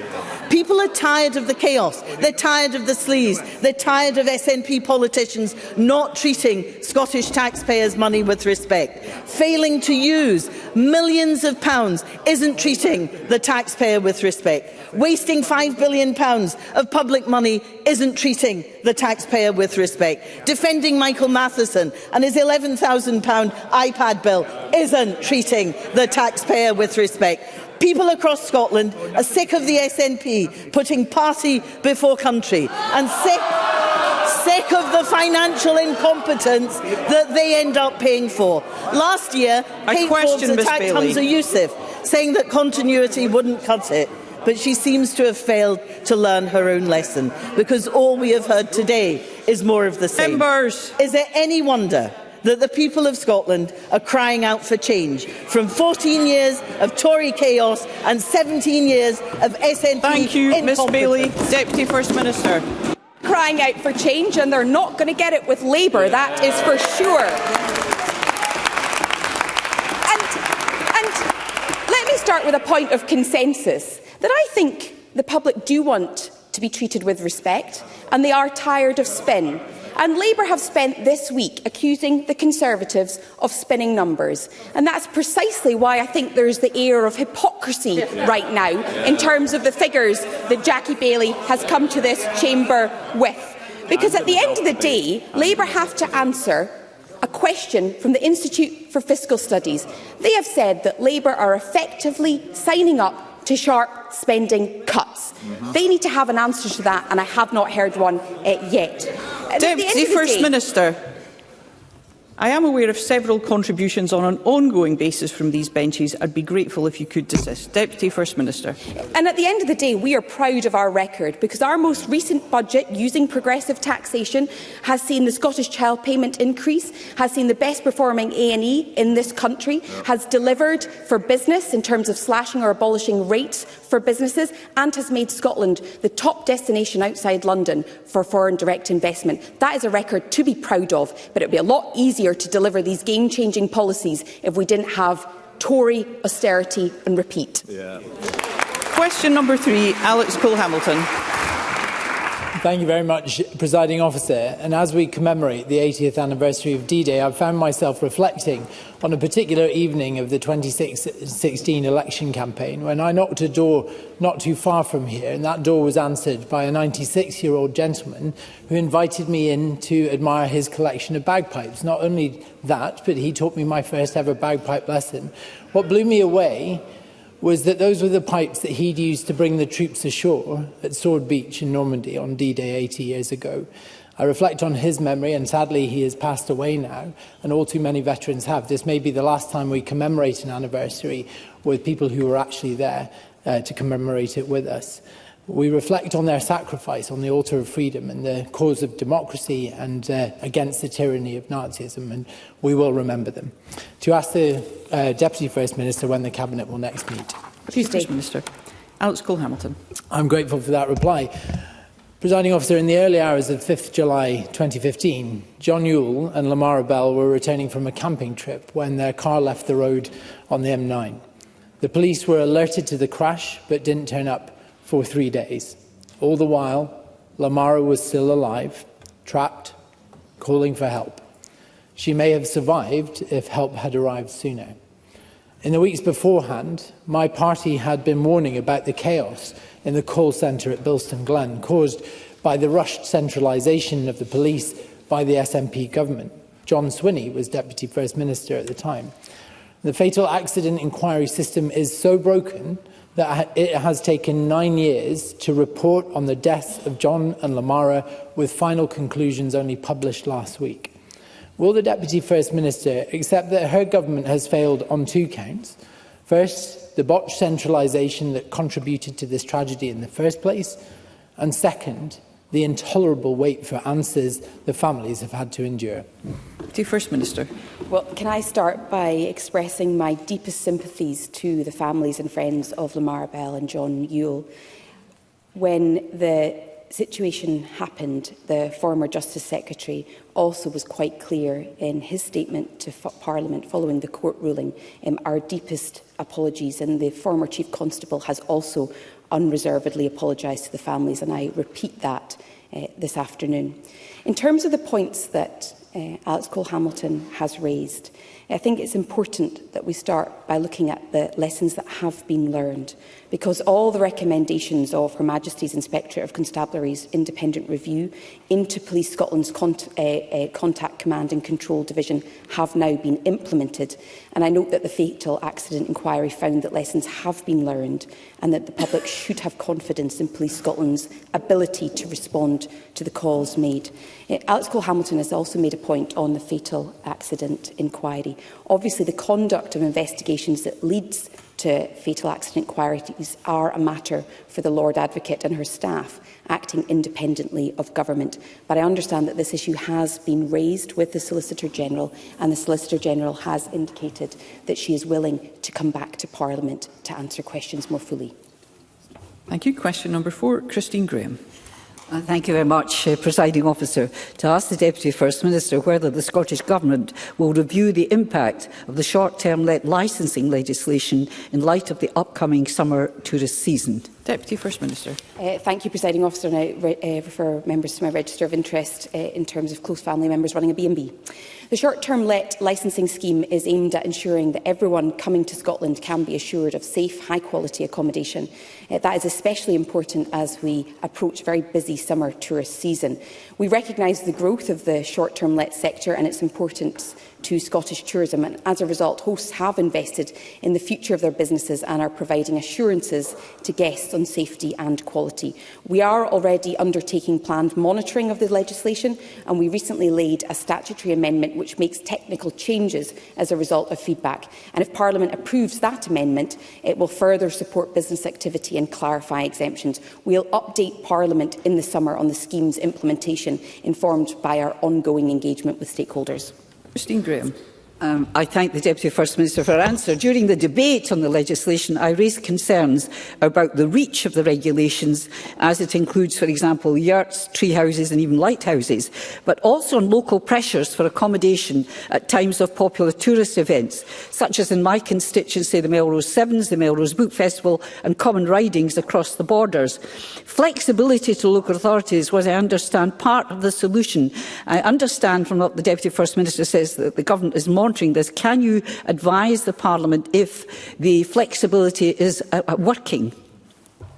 People are tired of the chaos, they're tired of the sleaze, they're tired of SNP politicians not treating Scottish taxpayers' money with respect. Failing to use millions of pounds isn't treating the taxpayer with respect. Wasting £5 billion of public money isn't treating the taxpayer with respect. Defending Michael Matheson and his £11,000 iPad bill isn't treating the taxpayer with respect. People across Scotland are sick of the SNP putting party before country and sick of the financial incompetence that they end up paying for. Last year, Kate Forbes attacked Hamza Youssef, saying that continuity wouldn't cut it. But she seems to have failed to learn her own lesson, because all we have heard today is more of the same. Members. Is there any wonder that the people of Scotland are crying out for change from 14 years of Tory chaos and 17 years of SNP Thank you, Ms Bailey. Deputy First Minister. Crying out for change, and they're not going to get it with Labour, that is for sure. And let me start with a point of consensus, that I think the public do want to be treated with respect, and they are tired of spin. And Labour have spent this week accusing the Conservatives of spinning numbers. And that's precisely why I think there's the air of hypocrisy right now in terms of the figures that Jackie Bailey has come to this chamber with. Because at the end of the day, Labour have to answer a question from the Institute for Fiscal Studies. They have said that Labour are effectively signing up to sharp spending cuts. They need to have an answer to that, and I have not heard one yet. Deputy First Minister, I am aware of several contributions on an ongoing basis from these benches. I'd be grateful if you could desist. Deputy First Minister. And at the end of the day, we are proud of our record, because our most recent budget, using progressive taxation, has seen the Scottish Child Payment increase, has seen the best performing A&E in this country, has delivered for business in terms of slashing or abolishing rates for businesses, and has made Scotland the top destination outside London for foreign direct investment. That is a record to be proud of, but it would be a lot easier to deliver these game-changing policies if we didn't have Tory austerity and repeat. Question number 3, Alex Cole-Hamilton. Thank you very much, Presiding Officer. And as we commemorate the 80th anniversary of D-Day, I've found myself reflecting on a particular evening of the 2016 election campaign when I knocked a door not too far from here, and that door was answered by a 96-year-old gentleman who invited me in to admire his collection of bagpipes. Not only that, but he taught me my first ever bagpipe lesson. What blew me away was that those were the pipes that he'd used to bring the troops ashore at Sword Beach in Normandy on D-Day 80 years ago. I reflect on his memory, and sadly he has passed away now, and all too many veterans have. This may be the last time we commemorate an anniversary with people who were actually there to commemorate it with us. We reflect on their sacrifice on the altar of freedom and the cause of democracy and against the tyranny of Nazism, and we will remember them. To ask the Deputy First Minister when the Cabinet will next meet. Tuesday. First Minister. Alex Cole-Hamilton. I'm grateful for that reply. Presiding Officer, in the early hours of 5th July 2015, John Yule and Lamara Bell were returning from a camping trip when their car left the road on the M9. The police were alerted to the crash but didn't turn up for 3 days. All the while, Lamara was still alive, trapped, calling for help. She may have survived if help had arrived sooner. In the weeks beforehand, my party had been warning about the chaos in the call centre at Bilston Glen, caused by the rushed centralisation of the police by the SNP government. John Swinney was Deputy First Minister at the time. The fatal accident inquiry system is so broken that it has taken 9 years to report on the deaths of John and Lamara, with final conclusions only published last week. Will the Deputy First Minister accept that her government has failed on 2 counts? First, the botched centralisation that contributed to this tragedy in the first place, and second, the intolerable wait for answers the families have had to endure. To First Minister. Well, can I start by expressing my deepest sympathies to the families and friends of Lamara Bell and John Yule. When the situation happened, the former Justice Secretary also was quite clear in his statement to Parliament following the court ruling. Our deepest apologies, and the former Chief Constable has also unreservedly apologised to the families, and I repeat that this afternoon. In terms of the points that Alex Cole-Hamilton has raised, I think it's important that we start by looking at the lessons that have been learned, because all the recommendations of Her Majesty's Inspectorate of Constabulary's independent review into Police Scotland's Contact Command and Control Division have now been implemented. And I note that the fatal accident inquiry found that lessons have been learned and that the public should have confidence in Police Scotland's ability to respond to the calls made. Alex Cole-Hamilton has also made a point on the fatal accident inquiry. Obviously, the conduct of investigations that leads to fatal accident inquiries are a matter for the Lord Advocate and her staff, acting independently of government. But I understand that this issue has been raised with the Solicitor General, and the Solicitor General has indicated that she is willing to come back to Parliament to answer questions more fully. Thank you. Question number 4, Christine Graham. Thank you very much, Presiding Officer. To ask the Deputy First Minister whether the Scottish Government will review the impact of the short-term let licensing legislation in light of the upcoming summer tourist season. Deputy First Minister. Thank you, Presiding Officer, and I refer members to my register of interest in terms of close family members running a B&B. The short-term let licensing scheme is aimed at ensuring that everyone coming to Scotland can be assured of safe, high-quality accommodation. That is especially important as we approach very busy summer tourist season. We recognise the growth of the short-term let sector and its importance to Scottish tourism, and as a result, hosts have invested in the future of their businesses and are providing assurances to guests on safety and quality. We are already undertaking planned monitoring of the legislation, and we recently laid a statutory amendment which makes technical changes as a result of feedback. And if Parliament approves that amendment, it will further support business activity and clarify exemptions. We'll update Parliament in the summer on the scheme's implementation, informed by our ongoing engagement with stakeholders. Christine Graham. I thank the Deputy First Minister for her answer. During the debate on the legislation, I raised concerns about the reach of the regulations, as it includes, for example, yurts, tree houses and even lighthouses, but also on local pressures for accommodation at times of popular tourist events, such as in my constituency, the Melrose Sevens, the Melrose Book Festival and common ridings across the borders. Flexibility to local authorities was, I understand, part of the solution. I understand from what the Deputy First Minister says that the Government is monitoring this. Can you advise the Parliament if the flexibility is working?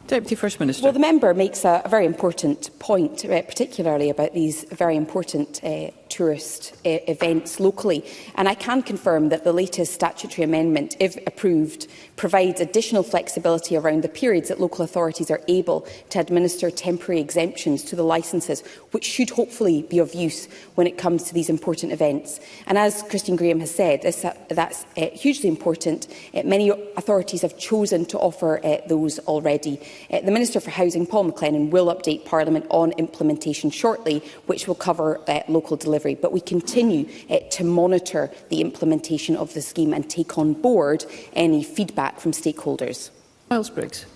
Deputy First Minister. Well, the member makes a very important point, particularly about these very important tourist events locally. And I can confirm that the latest statutory amendment, if approved, provides additional flexibility around the periods that local authorities are able to administer temporary exemptions to the licences, which should hopefully be of use when it comes to these important events. And as Christine Graham has said, that's hugely important. Many authorities have chosen to offer those already. The Minister for Housing, Paul McLennan, will update Parliament on implementation shortly, which will cover local delivery. But we continue to monitor the implementation of the scheme and take on board any feedback from stakeholders. Miles Briggs.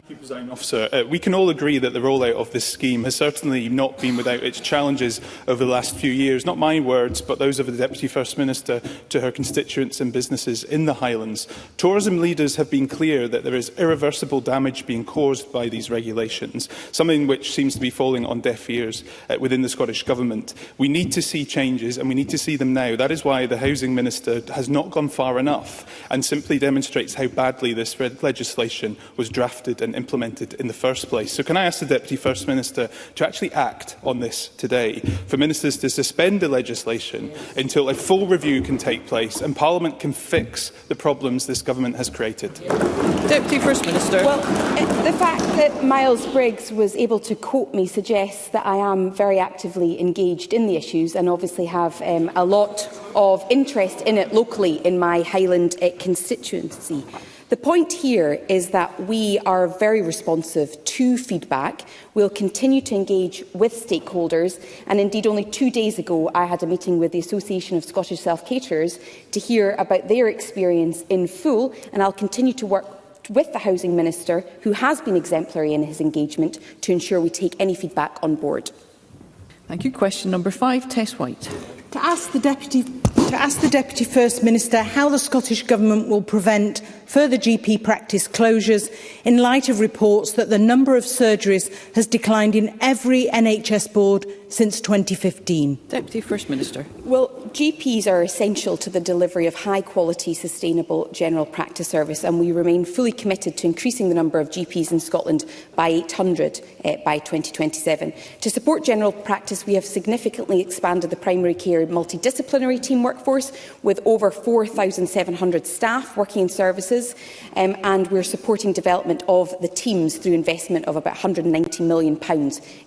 Thank you, Presiding Officer. We can all agree that the rollout of this scheme has certainly not been without its challenges over the last few years. Not my words, but those of the Deputy First Minister to her constituents and businesses in the Highlands. Tourism leaders have been clear that there is irreversible damage being caused by these regulations, something which seems to be falling on deaf ears within the Scottish Government. We need to see changes, and we need to see them now. That is why the Housing Minister has not gone far enough and simply demonstrates how badly this legislation was drafted and implemented in the first place. So can I ask the Deputy First Minister to actually act on this today, for ministers to suspend the legislation until a full review can take place and Parliament can fix the problems this government has created? Deputy First Minister. Well, the fact that Miles Briggs was able to quote me suggests that I am very actively engaged in the issues and obviously have a lot of interest in it locally in my Highland constituency. The point here is that we are very responsive to feedback. We'll continue to engage with stakeholders, and indeed only 2 days ago I had a meeting with the Association of Scottish Self-Caterers to hear about their experience in full, and I'll continue to work with the Housing Minister, who has been exemplary in his engagement, to ensure we take any feedback on board. Thank you. Question number 5, Tess White. To ask the Deputy First Minister how the Scottish Government will prevent further GP practice closures in light of reports that the number of surgeries has declined in every NHS board since 2015. Deputy First Minister. Well, GPs are essential to the delivery of high-quality, sustainable general practice service, and we remain fully committed to increasing the number of GPs in Scotland by 800 by 2027. To support general practice, we have significantly expanded the primary care multidisciplinary team workforce with over 4,700 staff working in services, and we're supporting development of the teams through investment of about £190 million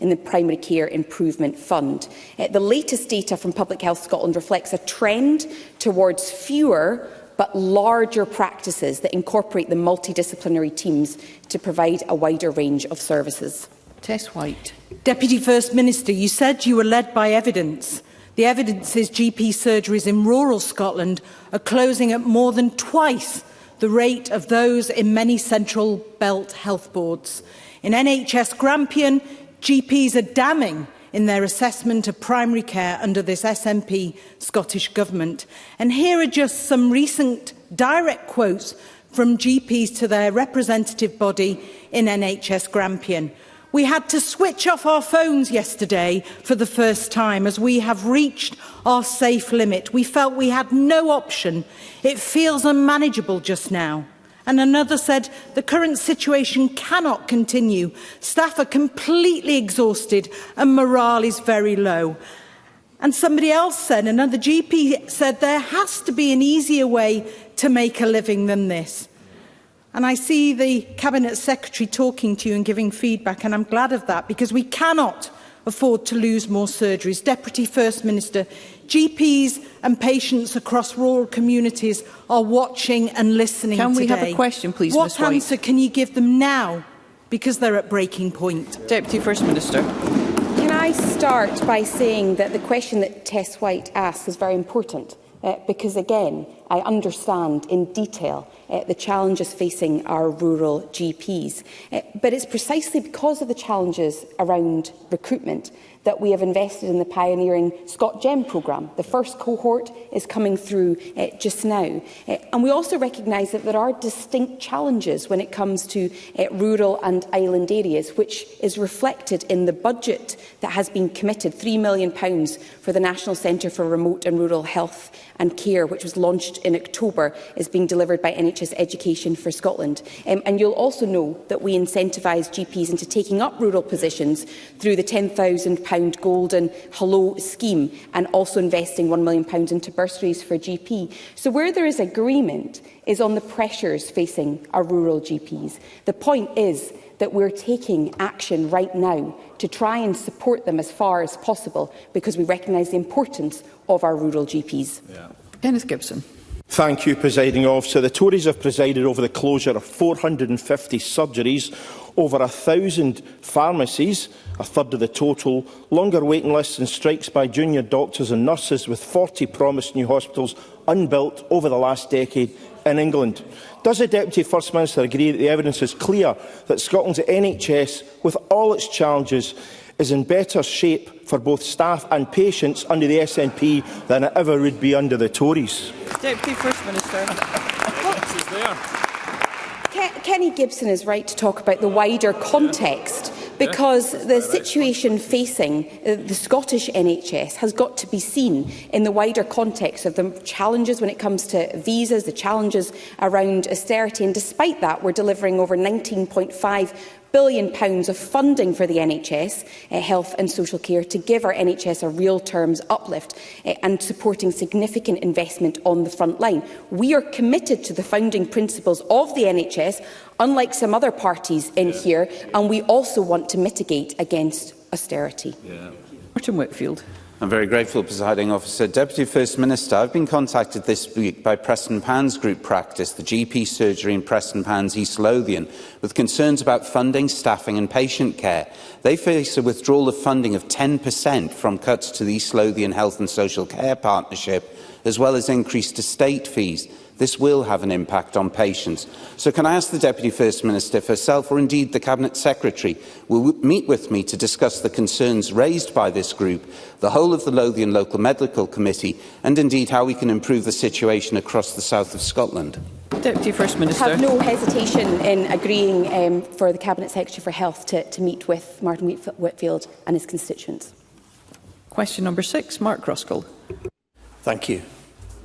in the Primary Care Improvement Fund. The latest data from Public Health Scotland reflects a trend towards fewer but larger practices that incorporate the multidisciplinary teams to provide a wider range of services. Tess White. Deputy First Minister, you said you were led by evidence. The evidence is GP surgeries in rural Scotland are closing at more than twice the rate of those in many central belt health boards. In NHS Grampian, GPs are damning in their assessment of primary care under this SNP Scottish Government. And here are just some recent direct quotes from GPs to their representative body in NHS Grampian. We had to switch off our phones yesterday for the first time as we have reached our safe limit. We felt we had no option. It feels unmanageable just now. And another said, the current situation cannot continue. Staff are completely exhausted and morale is very low. And somebody else said, another GP said, there has to be an easier way to make a living than this. And I see the Cabinet Secretary talking to you and giving feedback, and I'm glad of that, because we cannot afford to lose more surgeries. Deputy First Minister, GPs and patients across rural communities are watching and listening today. Can we have a today. question, please, What Ms White? answer can you give them now, because they're at breaking point? Deputy First Minister. Can I start by saying that the question that Tess White asks is very important, because, again, I understand in detail the challenges facing our rural GPs. But it's precisely because of the challenges around recruitment that we have invested in the pioneering ScotGem programme. The first cohort is coming through just now. And we also recognise that there are distinct challenges when it comes to rural and island areas, which is reflected in the budget that has been committed, £3 million for the National Centre for Remote and Rural Health and Care, which was launched in October, is being delivered by NHS Education for Scotland. And you'll also know that we incentivise GPs into taking up rural positions through the £10,000 Golden Hello scheme, and also investing £1 million into bursaries for GP. So where there is agreement is on the pressures facing our rural GPs. The point is that we're taking action right now to try and support them as far as possible, because we recognise the importance of our rural GPs. Dennis Gibson. Thank you, Presiding Officer. The Tories have presided over the closure of 450 surgeries, over 1,000 pharmacies, a third of the total, longer waiting lists and strikes by junior doctors and nurses, with 40 promised new hospitals unbuilt over the last decade in England. Does the Deputy First Minister agree that the evidence is clear that Scotland's NHS, with all its challenges, is in better shape for both staff and patients under the SNP than it ever would be under the Tories? Deputy First Minister. Kenny Gibson is right to talk about the wider context, because the situation facing the Scottish NHS has got to be seen in the wider context of the challenges when it comes to visas, the challenges around austerity, and despite that we're delivering over £19.5 billion of funding for the NHS, health and social care, to give our NHS a real terms uplift and supporting significant investment on the front line. We are committed to the founding principles of the NHS, unlike some other parties in here, and we also want to mitigate against austerity. Martin Whitfield. I'm very grateful, Presiding Officer. Deputy First Minister, I've been contacted this week by Preston Pans Group Practice, the GP surgery in Preston Pans, East Lothian, with concerns about funding, staffing and patient care. They face a withdrawal of funding of 10% from cuts to the East Lothian Health and Social Care Partnership, as well as increased estate fees. This will have an impact on patients. So can I ask the Deputy First Minister if herself, or indeed the Cabinet Secretary, will meet with me to discuss the concerns raised by this group, the whole of the Lothian Local Medical Committee, and indeed how we can improve the situation across the south of Scotland? Deputy First Minister. I have no hesitation in agreeing for the Cabinet Secretary for Health to meet with Martin Whitfield and his constituents. Question number 6, Mark Ruskell. Thank you.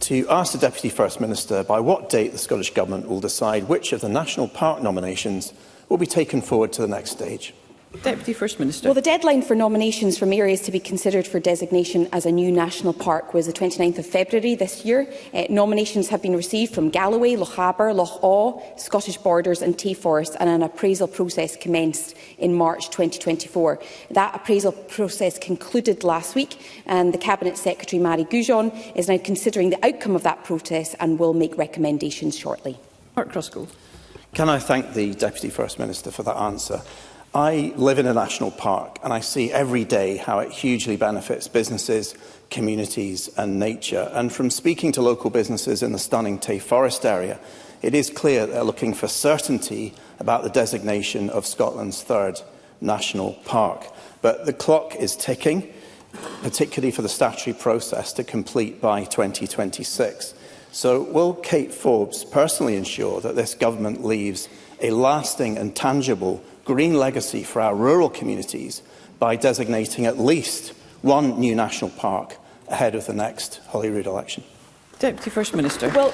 To ask the Deputy First Minister by what date the Scottish Government will decide which of the national park nominations will be taken forward to the next stage. Deputy First Minister. Well, the deadline for nominations from areas to be considered for designation as a new national park was the 29th of February this year. Nominations have been received from Galloway, Lochaber, Loch Awe, Scottish Borders and Tay Forest, and an appraisal process commenced in March 2024. That appraisal process concluded last week, and the Cabinet Secretary, Mary Goujon, is now considering the outcome of that process and will make recommendations shortly. Mark Ruskell. Can I thank the Deputy First Minister for that answer? I live in a national park and I see every day how it hugely benefits businesses, communities and nature. And from speaking to local businesses in the stunning Tay Forest area, it is clear they're looking for certainty about the designation of Scotland's third national park. But the clock is ticking, particularly for the statutory process to complete by 2026. So will Kate Forbes personally ensure that this government leaves a lasting and tangible green legacy for our rural communities by designating at least one new national park ahead of the next Holyrood election? Deputy First Minister. Well,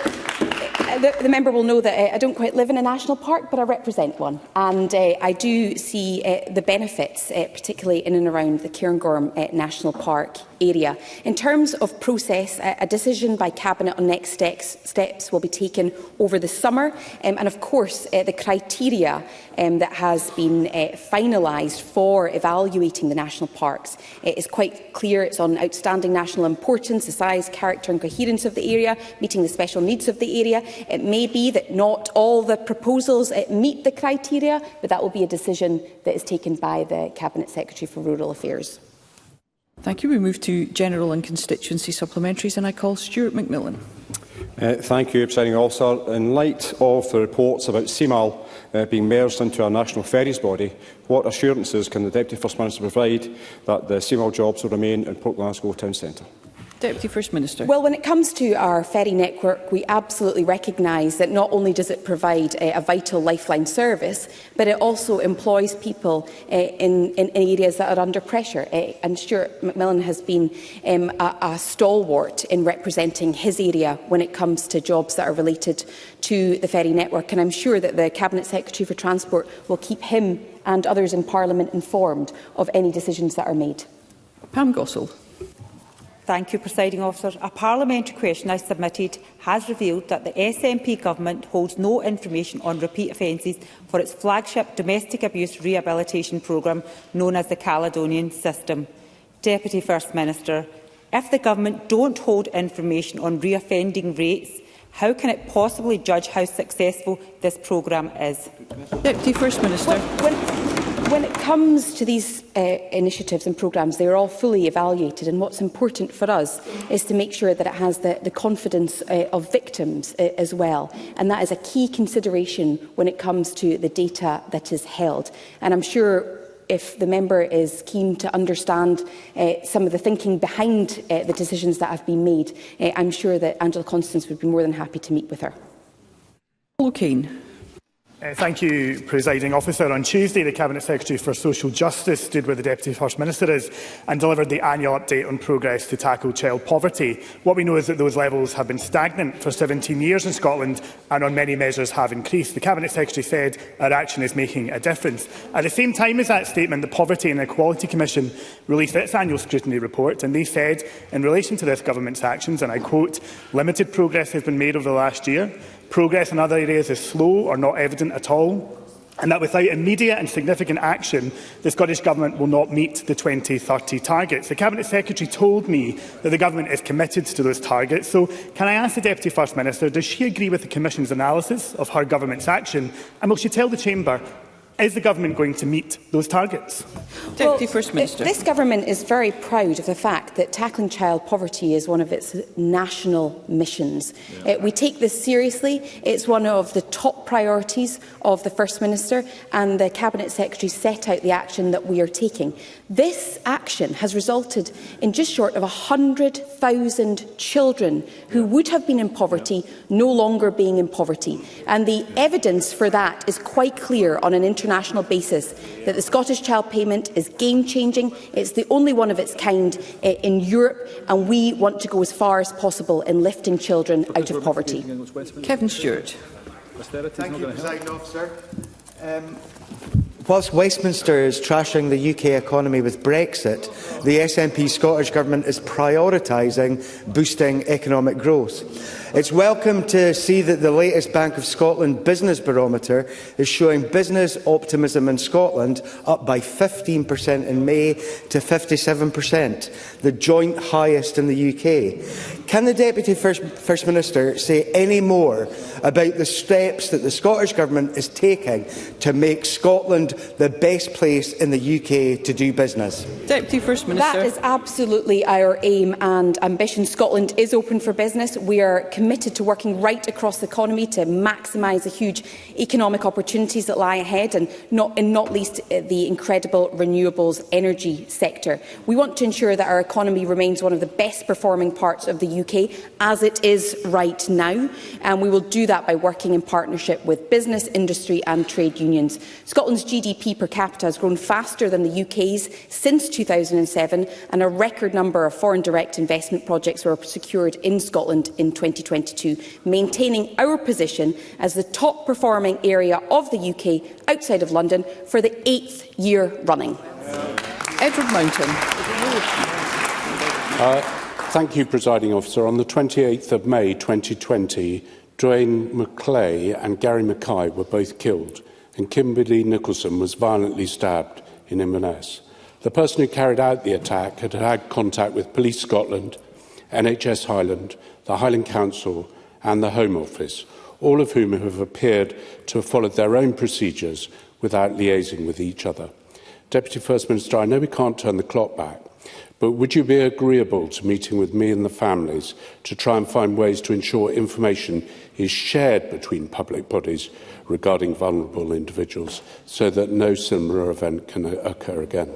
the member will know that I don't quite live in a national park, but I represent one. And I do see the benefits, particularly in and around the Cairngorm National Park area. In terms of process, a decision by Cabinet on next steps will be taken over the summer. And of course, the criteria that has been finalised for evaluating the national parks is quite clear. It's on outstanding national importance, the size, character and coherence of the area, meeting the special needs of the area. It may be that not all the proposals meet the criteria, but that will be a decision that is taken by the Cabinet Secretary for Rural Affairs. Thank you. We move to general and constituency supplementaries, and I call Stuart McMillan. Thank you, Presiding Officer. In light of the reports about CMAL being merged into our national ferries body, what assurances can the Deputy First Minister provide that the CMAL jobs will remain in Port Glasgow Town Centre? Deputy First Minister. Well, when it comes to our ferry network, we absolutely recognise that not only does it provide a vital lifeline service, but it also employs people in areas that are under pressure. And Stuart McMillan has been a stalwart in representing his area when it comes to jobs that are related to the ferry network. And I'm sure that the Cabinet Secretary for Transport will keep him and others in Parliament informed of any decisions that are made. Pam Gossel. Thank you, Presiding Officer. A parliamentary question I submitted has revealed that the SNP government holds no information on repeat offences for its flagship domestic abuse rehabilitation programme known as the Caledonian System. Deputy First Minister, if the government don't hold information on reoffending rates, how can it possibly judge how successful this programme is? Deputy First Minister. When it comes to these initiatives and programmes, they are all fully evaluated, and what's important for us is to make sure that it has the confidence of victims as well, and that is a key consideration when it comes to the data that is held. And I'm sure if the member is keen to understand some of the thinking behind the decisions that have been made, I'm sure that Angela Constance would be more than happy to meet with her. O'Kane. Thank you, Presiding Officer. On Tuesday, the Cabinet Secretary for Social Justice stood where the Deputy First Minister is and delivered the annual update on progress to tackle child poverty. What we know is that those levels have been stagnant for 17 years in Scotland and on many measures have increased. The Cabinet Secretary said our action is making a difference. At the same time as that statement, the Poverty and Equality Commission released its annual scrutiny report, and they said, in relation to this government's actions, and I quote, "Limited progress has been made over the last year. Progress in other areas is slow or not evident at all, and that without immediate and significant action, the Scottish Government will not meet the 2030 targets." The Cabinet Secretary told me that the Government is committed to those targets. So can I ask the Deputy First Minister, does she agree with the Commission's analysis of her Government's action, and will she tell the Chamber, is the Government going to meet those targets? Deputy First Minister. This Government is very proud of the fact that tackling child poverty is one of its national missions. We take this seriously. It's one of the top priorities of the First Minister, and the Cabinet Secretary set out the action that we are taking. This action has resulted in just short of 100,000 children who would have been in poverty no longer being in poverty. And the evidence for that is quite clear on an international basis, that the Scottish Child Payment is game-changing. It's the only one of its kind in Europe, and we want to go as far as possible in lifting children out of poverty. Kevin Stewart. Thank you, Presiding Officer. Whilst Westminster is trashing the UK economy with Brexit, the SNP Scottish Government is prioritising boosting economic growth. It's welcome to see that the latest Bank of Scotland Business Barometer is showing business optimism in Scotland up by 15% in May to 57%, the joint highest in the UK. Can the Deputy First Minister say any more about the steps that the Scottish Government is taking to make Scotland the best place in the UK to do business? Deputy First Minister. That is absolutely our aim and ambition. Scotland is open for business. We are committed to working right across the economy to maximise the huge economic opportunities that lie ahead, and not least the incredible renewables energy sector. We want to ensure that our economy remains one of the best performing parts of the UK, as it is right now, and we will do that by working in partnership with business, industry and trade unions. Scotland's GDP per capita has grown faster than the UK's since 2007, and a record number of foreign direct investment projects were secured in Scotland in 2022, maintaining our position as the top performing area of the UK outside of London for the 8th year running. Edward Mountain. Thank you, Presiding Officer. On the 28th of May 2020, Dwayne McClay and Gary Mackay were both killed, and Kimberly Nicholson was violently stabbed in Inverness. The person who carried out the attack had had contact with Police Scotland, NHS Highland, the Highland Council and the Home Office, all of whom have appeared to have followed their own procedures without liaising with each other. Deputy First Minister, I know we can't turn the clock back, but would you be agreeable to meeting with me and the families to try and find ways to ensure information is shared between public bodies regarding vulnerable individuals so that no similar event can occur again?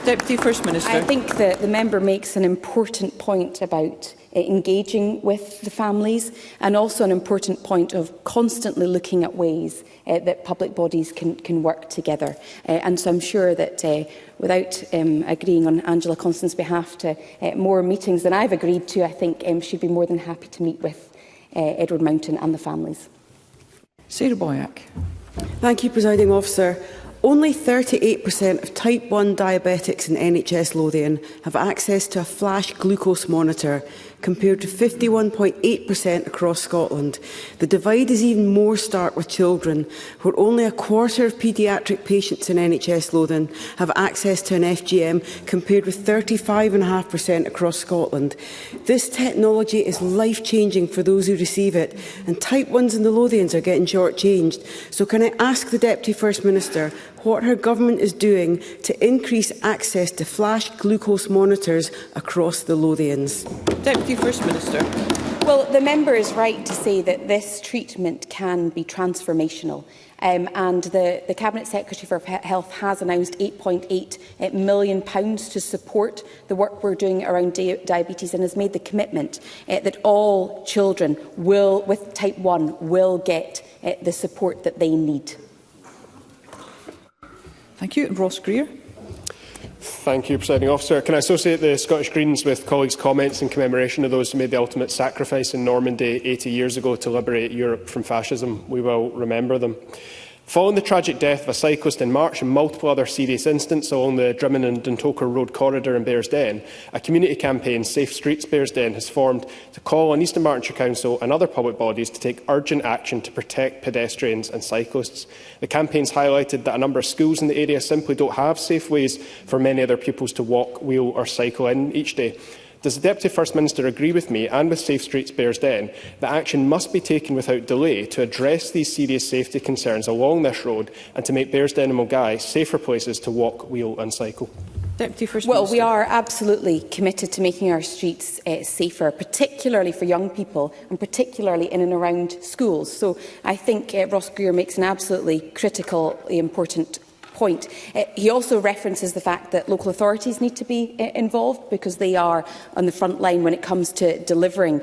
Deputy First Minister. I think that the member makes an important point about engaging with the families, and also an important point of constantly looking at ways that public bodies can work together. And so I'm sure that without agreeing on Angela Constance's behalf to more meetings than I've agreed to, I think she'd be more than happy to meet with Edward Mountain and the families. Sarah Boyack. Thank you, Presiding Officer. Only 38% of type 1 diabetics in NHS Lothian have access to a flash glucose monitor, compared to 51.8% across Scotland. The divide is even more stark with children, where only a quarter of paediatric patients in NHS Lothian have access to an FGM, compared with 35.5% across Scotland. This technology is life-changing for those who receive it, and type 1s in the Lothians are getting short-changed. So can I ask the Deputy First Minister what her government is doing to increase access to flash glucose monitors across the Lothians? Deputy First Minister. Well, the member is right to say that this treatment can be transformational. And the Cabinet Secretary for Health has announced £8.8 million to support the work we're doing around diabetes, and has made the commitment that all children with type 1 will get the support that they need. Thank you. Ross Greer. Thank you, Presiding Officer. Can I associate the Scottish Greens with colleagues' comments in commemoration of those who made the ultimate sacrifice in Normandy 80 years ago to liberate Europe from fascism? We will remember them. Following the tragic death of a cyclist in March and multiple other serious incidents along the Drimmen and Dundalk Road corridor in Bearsden, a community campaign, Safe Streets Bearsden, has formed to call on Eastern Martinshire Council and other public bodies to take urgent action to protect pedestrians and cyclists. The campaign's highlighted that a number of schools in the area simply don't have safe ways for many of their pupils to walk, wheel or cycle in each day. Does the Deputy First Minister agree with me and with Safe Streets Bearsden that action must be taken without delay to address these serious safety concerns along this road and to make Bearsden and Mulgai safer places to walk, wheel and cycle? Deputy First Minister. Well, we are absolutely committed to making our streets safer, particularly for young people and particularly in and around schools. So I think Ross Greer makes an absolutely critical, important point. He also references the fact that local authorities need to be involved, because they are on the front line when it comes to delivering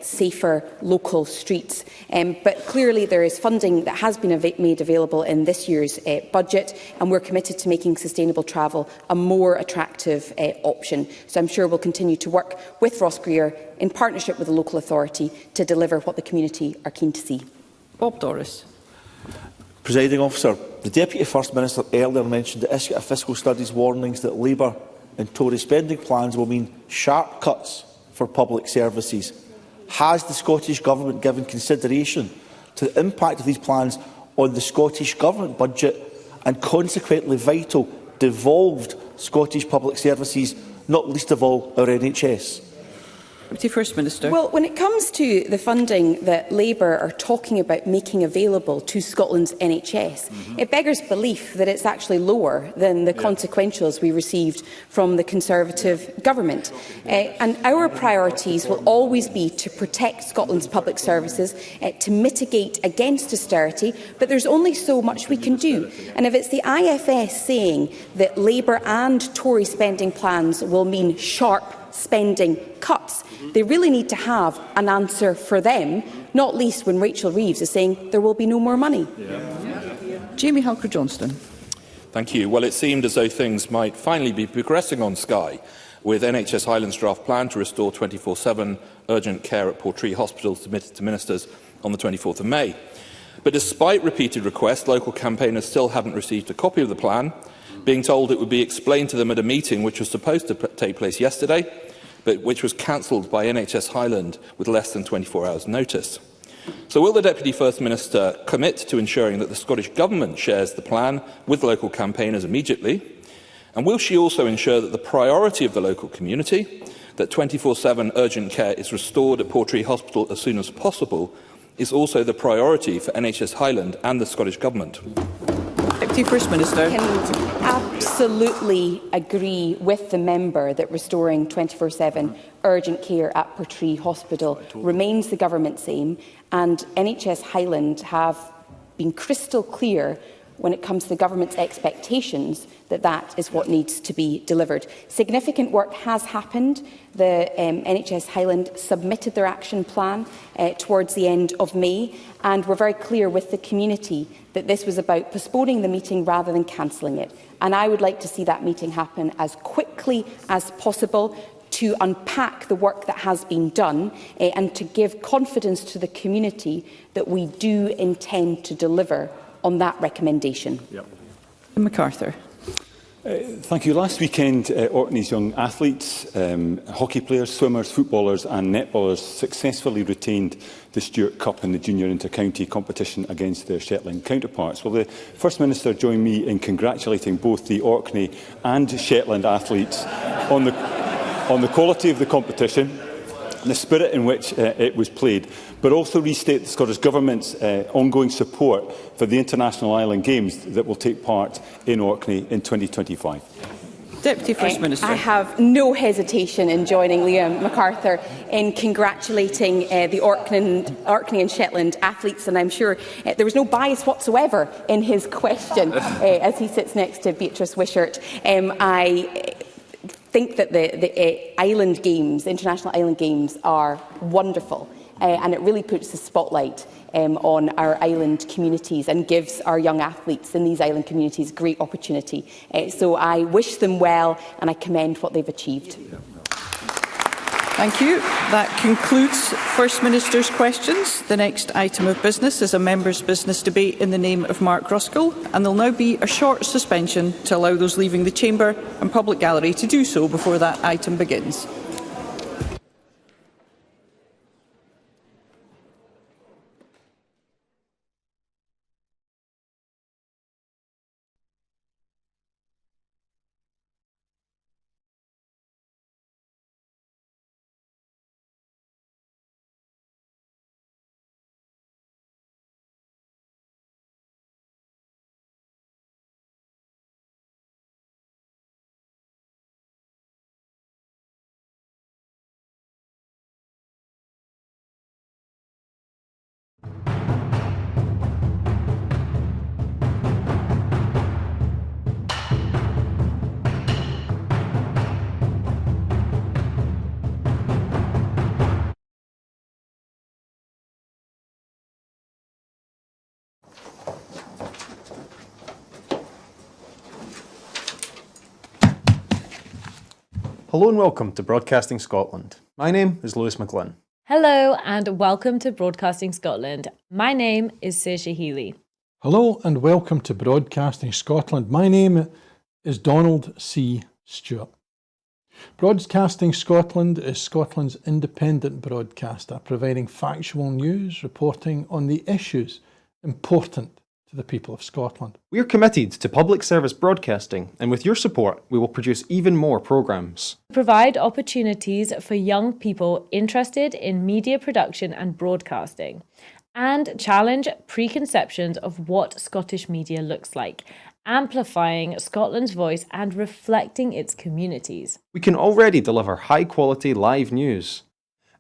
safer local streets. But clearly there is funding that has been made available in this year's budget, and we're committed to making sustainable travel a more attractive option. So I'm sure we'll continue to work with Ross Greer in partnership with the local authority to deliver what the community are keen to see. Bob Doris. Presiding Officer, the Deputy First Minister earlier mentioned the issue of fiscal studies warnings that Labour and Tory spending plans will mean sharp cuts for public services. Has the Scottish Government given consideration to the impact of these plans on the Scottish Government budget and consequently vital, devolved Scottish public services, not least of all our NHS? Deputy First Minister. Well, when it comes to the funding that Labour are talking about making available to Scotland's NHS, it beggars belief that it's actually lower than the consequentials we received from the Conservative Government. And our priorities will always be to protect Scotland's public services, to mitigate against austerity, but there's only so much we can do. And if it's the IFS saying that Labour and Tory spending plans will mean sharp spending cuts, they really need to have an answer for them, not least when Rachel Reeves is saying there will be no more money. Jamie Halker-Johnston. Thank you. Well, it seemed as though things might finally be progressing on Skye, with NHS Highland's draft plan to restore 24/7 urgent care at Portree Hospital submitted to ministers on the 24th of May. But despite repeated requests, local campaigners still haven't received a copy of the plan, being told it would be explained to them at a meeting which was supposed to take place yesterday, but which was cancelled by NHS Highland with less than 24 hours' notice. So will the Deputy First Minister commit to ensuring that the Scottish Government shares the plan with local campaigners immediately? And will she also ensure that the priority of the local community, that 24/7 urgent care is restored at Portree Hospital as soon as possible, is also the priority for NHS Highland and the Scottish Government? Deputy First Minister. Can absolutely agree with the member that restoring 24/7 urgent care at Portree Hospital remains the Government's aim, and NHS Highland have been crystal clear when it comes to the Government's expectations that that is what needs to be delivered. Significant work has happened. The NHS Highland submitted their action plan towards the end of May, and we're very clear with the community that this was about postponing the meeting rather than cancelling it. And I would like to see that meeting happen as quickly as possible to unpack the work that has been done and to give confidence to the community that we do intend to deliver on that recommendation. MacArthur. Thank you. Last weekend, Orkney's young athletes, hockey players, swimmers, footballers and netballers successfully retained the Stewart Cup in the junior inter-county competition against their Shetland counterparts. Will the First Minister join me in congratulating both the Orkney and Shetland athletes on the quality of the competition, the spirit in which it was played, but also restate the Scottish Government's ongoing support for the International Island Games that will take part in Orkney in 2025. Deputy First Minister. I have no hesitation in joining Liam MacArthur in congratulating the Orkney and Shetland athletes, and I'm sure there was no bias whatsoever in his question as he sits next to Beatrice Wishart. I think that the Island Games, International Island Games, are wonderful, and it really puts the spotlight on our island communities and gives our young athletes in these island communities great opportunity. So I wish them well and I commend what they've achieved. Thank you. That concludes First Minister's questions. The next item of business is a member's business debate in the name of Mark Ruskell, and there will now be a short suspension to allow those leaving the chamber and public gallery to do so before that item begins. Hello and welcome to Broadcasting Scotland. My name is Lewis McGlynn. Hello and welcome to Broadcasting Scotland. My name is Saoirse Healy. Hello and welcome to Broadcasting Scotland. My name is Donald C. Stewart. Broadcasting Scotland is Scotland's independent broadcaster, providing factual news, reporting on the issues important to the people of Scotland. We are committed to public service broadcasting, and with your support, we will produce even more programmes. Provide opportunities for young people interested in media production and broadcasting, and challenge preconceptions of what Scottish media looks like, amplifying Scotland's voice and reflecting its communities. We can already deliver high-quality live news,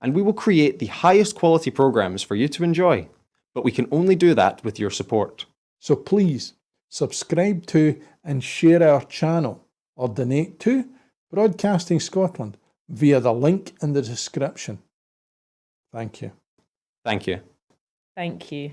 and we will create the highest quality programmes for you to enjoy. But we can only do that with your support. So please, subscribe to and share our channel, or donate to Broadcasting Scotland via the link in the description. Thank you. Thank you. Thank you.